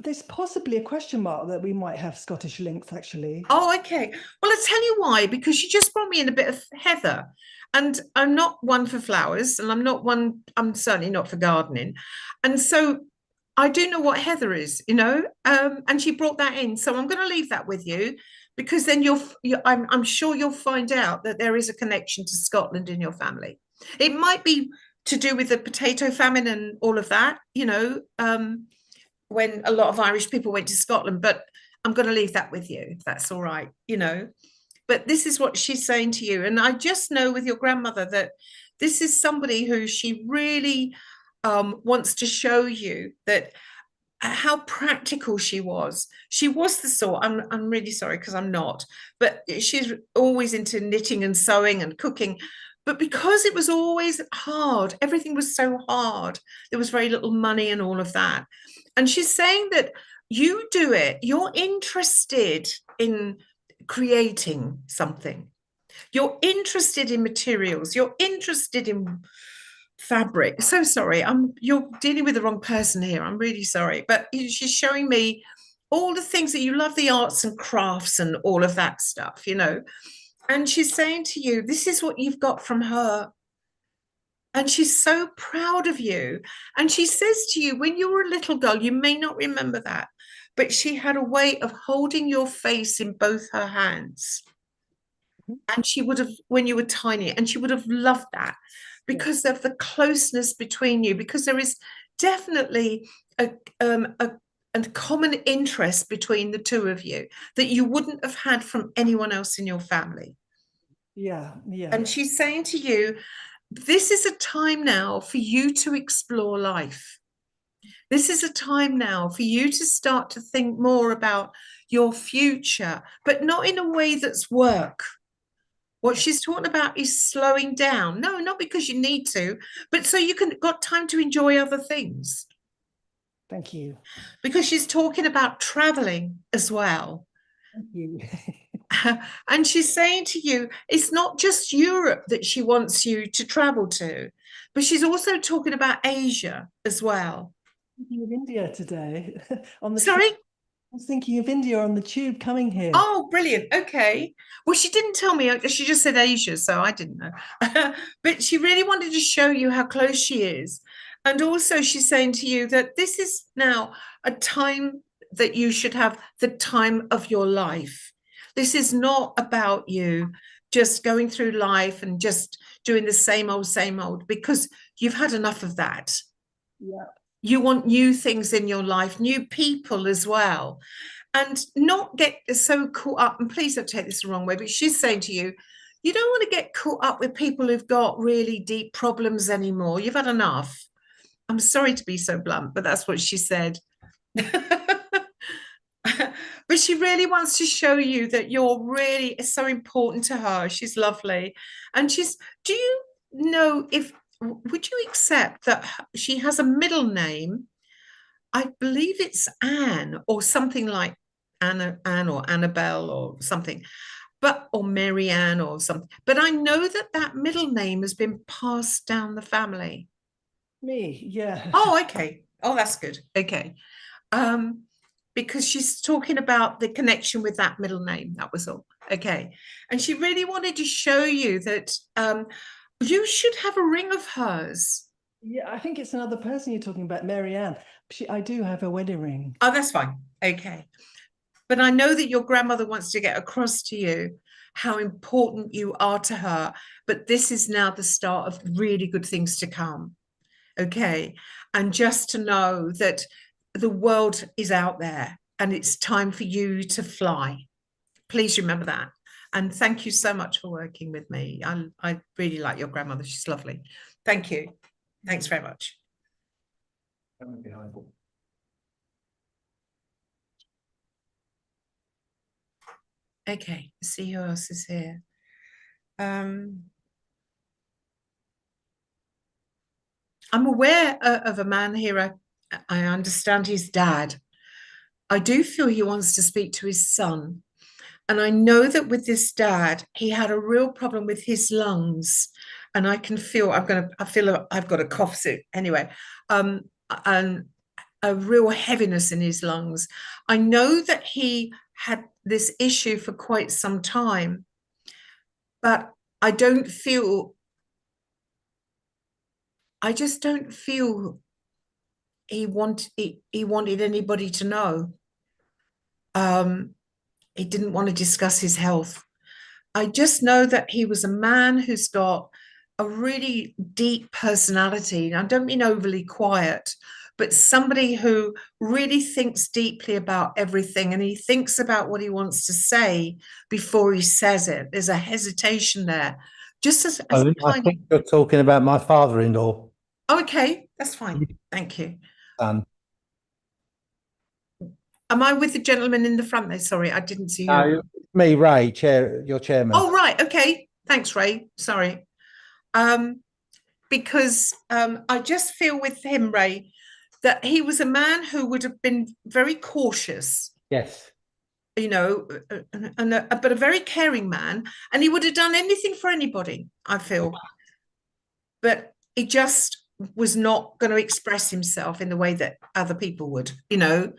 There's possibly a question mark that we might have Scottish links, actually. Oh, okay. Well, I'll tell you why, because she just brought me in a bit of heather. And I'm not one for flowers, and I'm certainly not for gardening. And so I do know what heather is, you know, and she brought that in. So I'm going to leave that with you, because then I'm sure you'll find out that there is a connection to Scotland in your family. It might be to do with the potato famine and all of that, you know, when a lot of Irish people went to Scotland, but I'm going to leave that with you, if that's all right, you know. But this is what she's saying to you. And I just know with your grandmother that this is somebody who she really wants to show you that how practical she was. She was the sort, I'm really sorry because I'm not, but she's always into knitting and sewing and cooking. But because it was always hard, everything was so hard, there was very little money and all of that. And she's saying that you do it, you're interested in creating something. You're interested in materials, you're interested in fabric. So sorry, you're dealing with the wrong person here. I'm really sorry. But she's showing me all the things that you love, the arts and crafts and all of that stuff, you know. And she's saying to you, this is what you've got from her. And she's so proud of you. And she says to you, when you were a little girl, you may not remember that, but she had a way of holding your face in both her hands. And she would have, when you were tiny, and she would have loved that because of the closeness between you, because there is definitely a common interest between the two of you that you wouldn't have had from anyone else in your family. Yeah. And she's saying to you, this is a time now for you to explore life. This is a time now for you to start to think more about your future, but not in a way that's work. What she's talking about is slowing down. No, not because you need to, but so you got time to enjoy other things. Thank you. Because she's talking about traveling as well. Thank you. And she's saying to you, it's not just Europe that she wants you to travel to, but she's also talking about Asia as well. Thinking of India today on the Sorry? tube. I was thinking of India on the tube coming here. Oh, brilliant. Okay. Well, she didn't tell me. She just said Asia, so I didn't know. But she really wanted to show you how close she is. And also she's saying to you that this is now a time that you should have the time of your life. This is not about you just going through life and just doing the same old, because you've had enough of that. Yeah. You want new things in your life, new people as well, and not get so caught up. And please don't take this the wrong way, but she's saying to you, you don't want to get caught up with people who've got really deep problems anymore. You've had enough. I'm sorry to be so blunt, but that's what she said. But she really wants to show you that you're really so important to her. She's lovely. And do you know would you accept that she has a middle name? I believe it's Anne or something like Anne or Annabelle or something, or Mary Ann or something. But I know that middle name has been passed down the family. Me, yeah. Oh, okay. Oh, that's good. Okay. Because she's talking about the connection with that middle name. That was all. Okay. And she really wanted to show you that You should have a ring of hers. Yeah, I think it's another person you're talking about, Mary Ann. I do have a wedding ring. Oh, that's fine. Okay. But I know that your grandmother wants to get across to you how important you are to her. But this is now the start of really good things to come. Okay. And just to know that the world is out there and it's time for you to fly. Please remember that. And thank you so much for working with me. I really like your grandmother. She's lovely. Thank you. Thanks very much. Okay, let's see who else is here. I'm aware of a man here. I understand his dad. I do feel he wants to speak to his son. And I know that with this dad, he had a real problem with his lungs. And I can feel, I feel I've got a cough suit anyway. And a real heaviness in his lungs. I know that he had this issue for quite some time, but I just don't feel he wanted anybody to know. He didn't want to discuss his health. I just know that he was a man who's got a really deep personality. And I don't mean overly quiet, but somebody who really thinks deeply about everything, and he thinks about what he wants to say before he says it. There's a hesitation there. Just as I think you're talking about my father-in-law. Okay, that's fine. Thank you. Son. Am I with the gentleman in the front there? Sorry, I didn't see you. No, me, Ray, your chairman. Oh, right. Okay. Thanks, Ray. Sorry. Because I just feel with him, Ray, that he was a man who would have been very cautious. Yes. You know, but a very caring man, and he would have done anything for anybody, I feel. But he just was not going to express himself in the way that other people would. You know,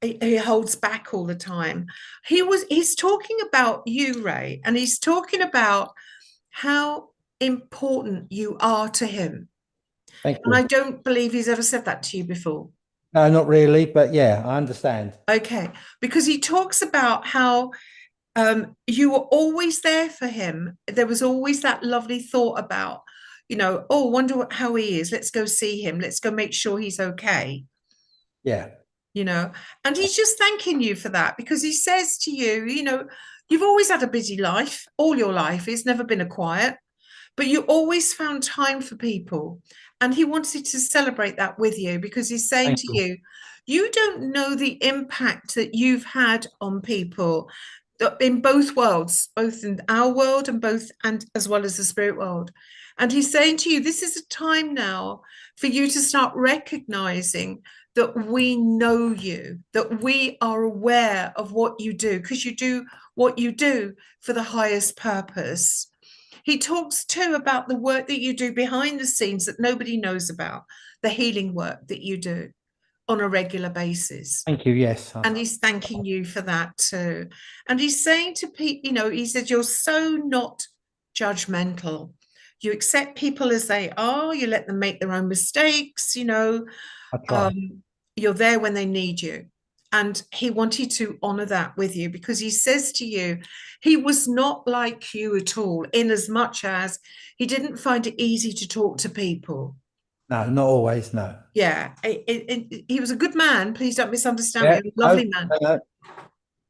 he holds back all the time. He's talking about you, Ray, and he's talking about how important you are to him. Thank you. And I don't believe he's ever said that to you before. No, not really, but yeah, I understand. Okay, because he talks about how you were always there for him. There was always that lovely thought about, you know, oh, wonder how he is. Let's go see him. Let's go make sure he's okay. Yeah. You know, and he's just thanking you for that, because he says to you, you know, you've always had a busy life. All your life. It's never been a quiet, but you always found time for people. And he wanted to celebrate that with you, because he's saying to you, you don't know the impact that you've had on people in both worlds, both in our world and as well as the spirit world. And he's saying to you, this is a time now for you to start recognizing that we know you, that we are aware of what you do, because you do what you do for the highest purpose. He talks too about the work that you do behind the scenes that nobody knows about, the healing work that you do on a regular basis. Thank you. Yes. And he's thanking you for that too. And he's saying to people, you know, he says, you're so not judgmental. You accept people as they are. You let them make their own mistakes, you know. You're there when they need you. And he wanted to honor that with you, because he says to you, he was not like you at all, in as much as he didn't find it easy to talk to people. No, not always, no. Yeah, he was a good man. Please don't misunderstand me. Lovely man. No.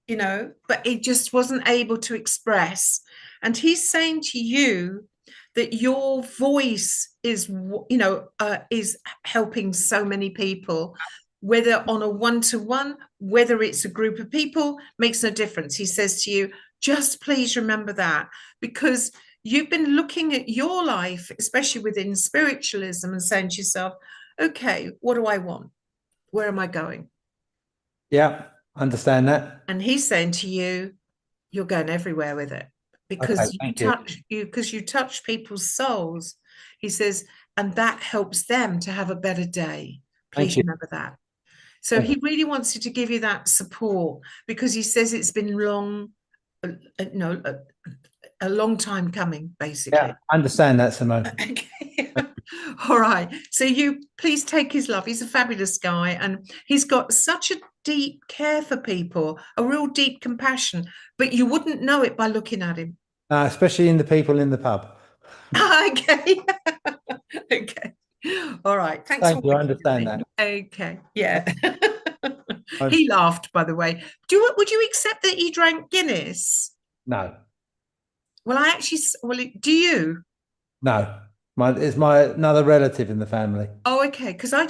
You know, but he just wasn't able to express. And he's saying to you that your voice is, you know, is helping so many people, whether on a one-to-one, whether it's a group of people, makes no difference. He says to you, just please remember that, because you've been looking at your life, especially within spiritualism, and saying to yourself, okay, what do I want? Where am I going? Yeah, understand that. And he's saying to you, you're going everywhere with it, because you touch people's souls. He says, and that helps them to have a better day. Please remember that. So he really wants you to give you that support, because he says it's been long, a long time coming, basically. Yeah, I understand that, Simone. Okay. All right. So you please take his love. He's a fabulous guy, and he's got such a deep care for people, a real deep compassion, but you wouldn't know it by looking at him. Especially in the people in the pub. Okay. Okay. All right. Thanks Thank for you. I working with understand me. that. Okay. Yeah. He laughed, by the way. Would you accept that he drank Guinness? No, Well, do you? no. It's my another relative in the family. Oh, okay. Because I'm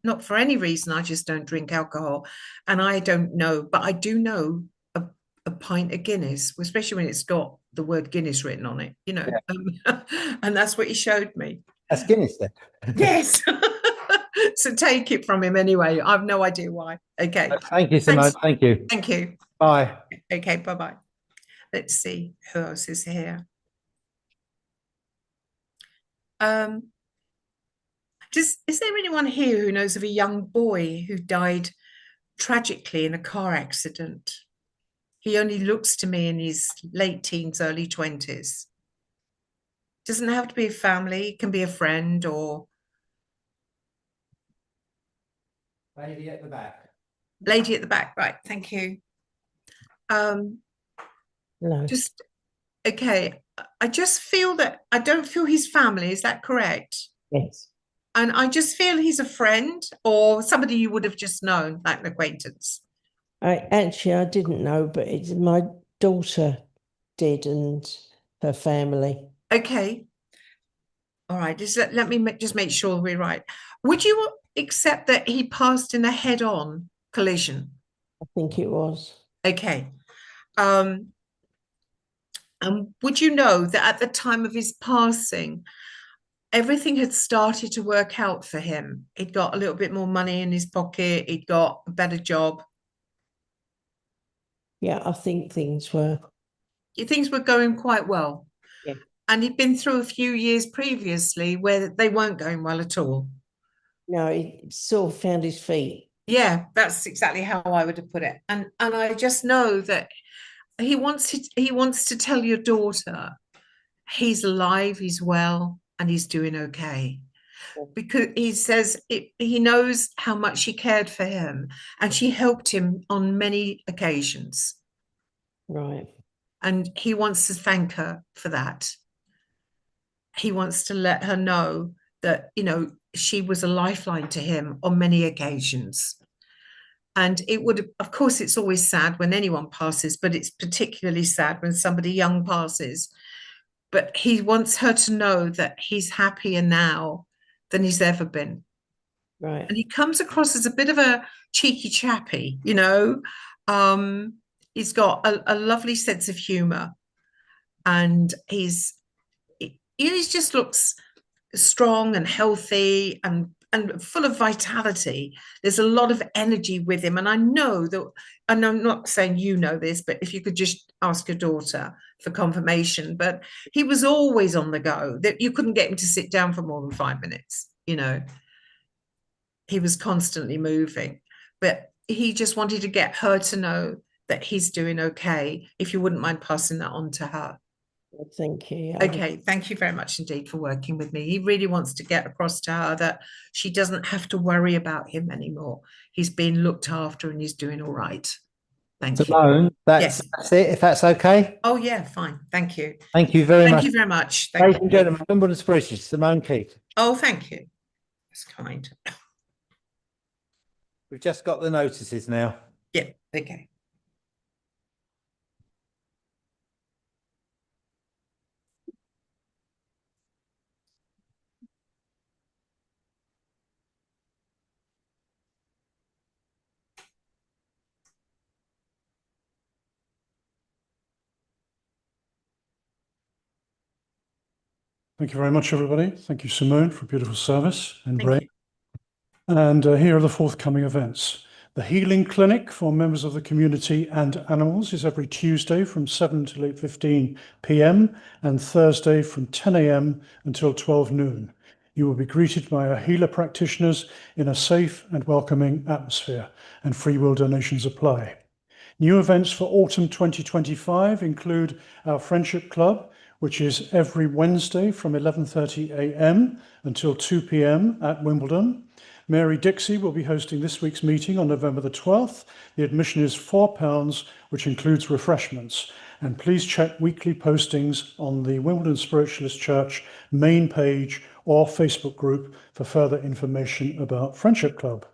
not for any reason. I just don't drink alcohol, and I don't know, but I do know a pint of Guinness, especially when it's got the word Guinness written on it. And that's what he showed me. That's Guinness then. Yes. So take it from him anyway. I have no idea why. Okay. Thank you, Simone. Thanks. Thank you. Thank you. Bye. Okay. Bye bye. Let's see who else is here. Is there anyone here who knows of a young boy who died tragically in a car accident? He only looks to me in his late teens, early 20s. Doesn't have to be a family, it can be a friend or Lady at the back. lady at the back. Right, thank you. No. Just okay. I just feel that I don't feel his family. Is that correct? Yes. And I just feel he's a friend or somebody you would have just known, like an acquaintance. I didn't know, but my daughter did, and her family. Okay. All right. Just let me just make sure we're right. Would you accept that he passed in a head-on collision? I think it was. Okay. Would you know that at the time of his passing, everything had started to work out for him? He'd got a little bit more money in his pocket. He'd got a better job. Yeah, I think things were. Things were going quite well. Yeah. And he'd been through a few years previously where they weren't going well at all. No, he sort of found his feet. Yeah, that's exactly how I would have put it. And I just know that he wants to tell your daughter he's alive, he's well, and he's doing okay. Because he says he knows how much she cared for him and she helped him on many occasions. Right. And he wants to thank her for that. He wants to let her know that, she was a lifeline to him on many occasions. And of course, it's always sad when anyone passes, but it's particularly sad when somebody young passes. But he wants her to know that he's happier now than he's ever been. Right. And he comes across as a bit of a cheeky chappy, He's got a lovely sense of humor, and he just looks strong and healthy and full of vitality. There's a lot of energy with him. And I know that, and I'm not saying you know this, but if you could just ask your daughter for confirmation, but he was always on the go, that you couldn't get him to sit down for more than 5 minutes. He was constantly moving, but he just wanted to get her to know that he's doing okay. If you wouldn't mind passing that on to her. Thank you. Okay, thank you very much indeed for working with me. He really wants to get across to her that she doesn't have to worry about him anymore. He's being looked after and he's doing all right. Thank you. Simone, Yes. that's it, if that's okay. Oh, yeah, fine. Thank you. Thank you very much. Thank you very much. Ladies Thank and you. gentlemen, Wimbledon Spruces, Simone Keith. Oh, thank you. That's kind. We've just got the notices now. Yeah, okay. Thank you very much, everybody. Thank you, Simone, for a beautiful service, and Thank Ray. you. And here are the forthcoming events. The Healing Clinic for members of the community and animals is every Tuesday from 7 till 8:15 p.m. and Thursday from 10 a.m. until 12 noon. You will be greeted by our healer practitioners in a safe and welcoming atmosphere, and free will donations apply. New events for autumn 2025 include our Friendship Club, which is every Wednesday from 11:30 a.m. until 2 p.m. at Wimbledon. Mary Dixie will be hosting this week's meeting on November the 12th. The admission is £4, which includes refreshments. And please check weekly postings on the Wimbledon Spiritualist Church main page or Facebook group for further information about Friendship Club.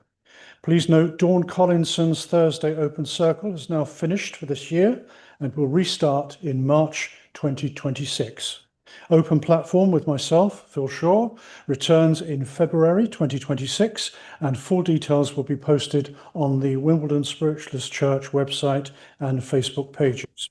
Please note Dawn Collinson's Thursday Open Circle is now finished for this year and will restart in March 2026. Open Platform with myself, Phil Shaw, returns in February 2026, and full details will be posted on the Wimbledon Spiritualist Church website and Facebook pages.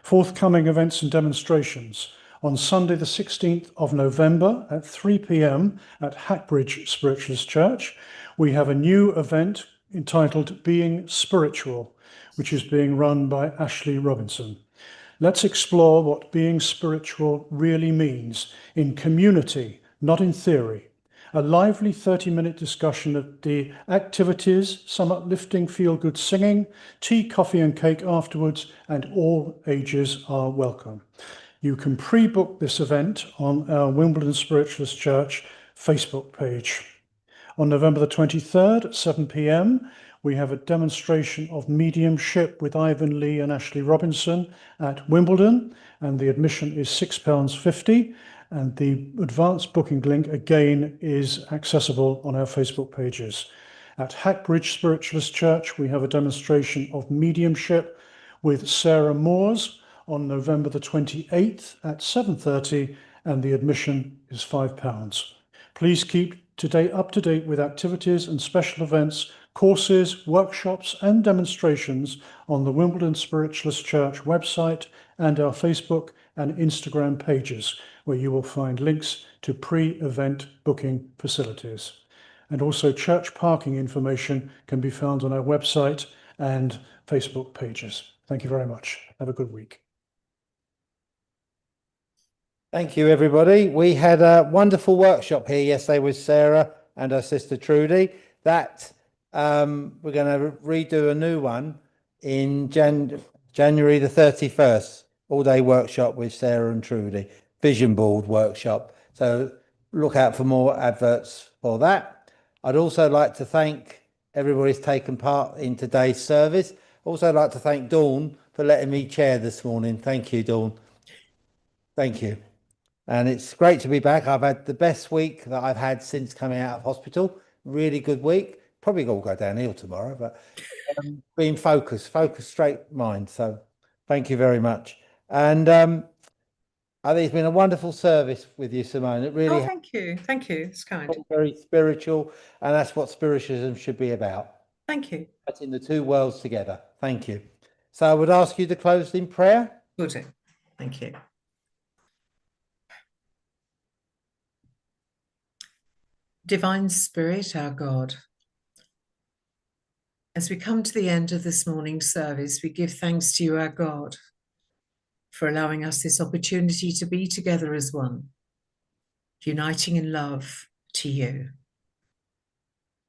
Forthcoming events and demonstrations. On Sunday the 16th of November at 3 p.m. at Hackbridge Spiritualist Church, we have a new event entitled Being Spiritual, which is being run by Ashley Robinson. Let's explore what being spiritual really means in community, not in theory. A lively 30-minute discussion of the activities, some uplifting feel-good singing, tea, coffee and cake afterwards, and all ages are welcome. You can pre-book this event on our Wimbledon Spiritualist Church Facebook page. On November the 23rd at 7 p.m, we have a demonstration of mediumship with Ivan Lee and Ashley Robinson at Wimbledon, and the admission is £6.50, and the advanced booking link again is accessible on our Facebook pages. At Hackbridge Spiritualist Church, we have a demonstration of mediumship with Sarah Moores on November the 28th at 7:30, and the admission is £5. Please keep up to date with activities and special events, courses, workshops and demonstrations on the Wimbledon Spiritualist Church website and our Facebook and Instagram pages, where you will find links to pre-event booking facilities. And also church parking information can be found on our website and Facebook pages. Thank you very much. Have a good week. Thank you, everybody. We had a wonderful workshop here yesterday with Sarah and her sister Trudy. That we're going to redo a new one in January the 31st, all-day workshop with Sarah and Trudy, vision board workshop. So look out for more adverts for that. I'd also like to thank everybody who's taken part in today's service. Also like to thank Dawn for letting me chair this morning. Thank you, Dawn. Thank you. And it's great to be back. I've had the best week that I've had since coming out of hospital. Really good week. Probably going to go downhill tomorrow, but being focused, straight mind. So thank you very much. And I think it's been a wonderful service with you, Simone. It really thank you. Thank you. It's kind. very spiritual, and that's what spiritualism should be about. Thank you. Putting the two worlds together. Thank you. So I would ask you to close in prayer. Will do. Thank you. Divine Spirit, our God, as we come to the end of this morning's service, we give thanks to you, our God, for allowing us this opportunity to be together as one, uniting in love to you.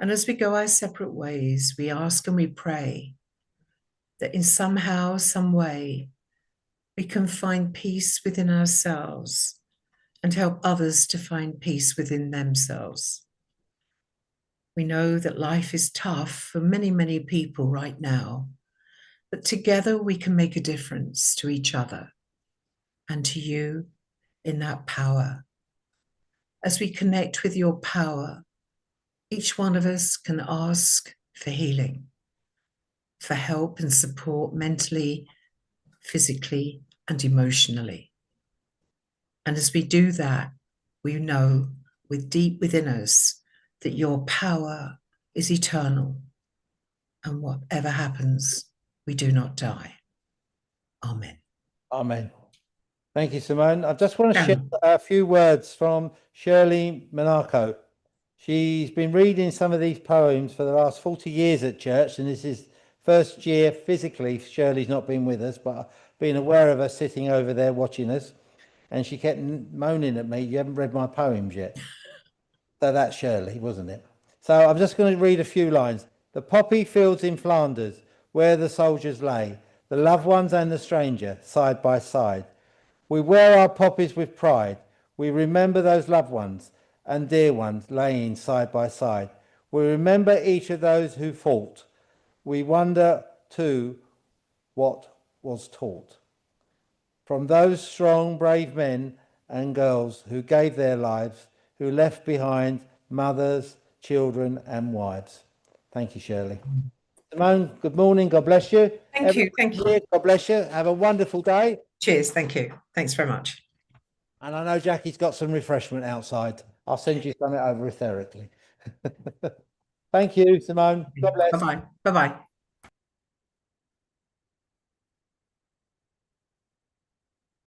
And as we go our separate ways, we ask and we pray that in somehow, some way, we can find peace within ourselves and help others to find peace within themselves. We know that life is tough for many, many people right now, but together we can make a difference to each other and to you in that power. As we connect with your power, each one of us can ask for healing, for help and support mentally, physically, and emotionally. And as we do that, we know deep within us that your power is eternal, and whatever happens, we do not die. Amen. Amen. Thank you, Simone. I just want to share a few words from Shirley Monaco. She's been reading some of these poems for the last 40 years at church, and this is first year physically. Shirley's not been with us, but being aware of her sitting over there watching us, and she kept moaning at me, "You haven't read my poems yet." So that's Shirley, wasn't it? So I'm just going to read a few lines. The poppy fields in Flanders, where the soldiers lay, the loved ones and the stranger, side by side. We wear our poppies with pride. We remember those loved ones and dear ones laying side by side. We remember each of those who fought. We wonder too what was taught. From those strong, brave men and girls who gave their lives, who left behind mothers, children and wives. Thank you, Shirley. Simone, good morning. God bless you. Thank you. Thank you. Here, God bless you. Have a wonderful day. Cheers. Thank you. Thanks very much. And I know Jackie's got some refreshment outside. I'll send you something over etherically. Thank you, Simone. God bless. Bye-bye. Bye-bye.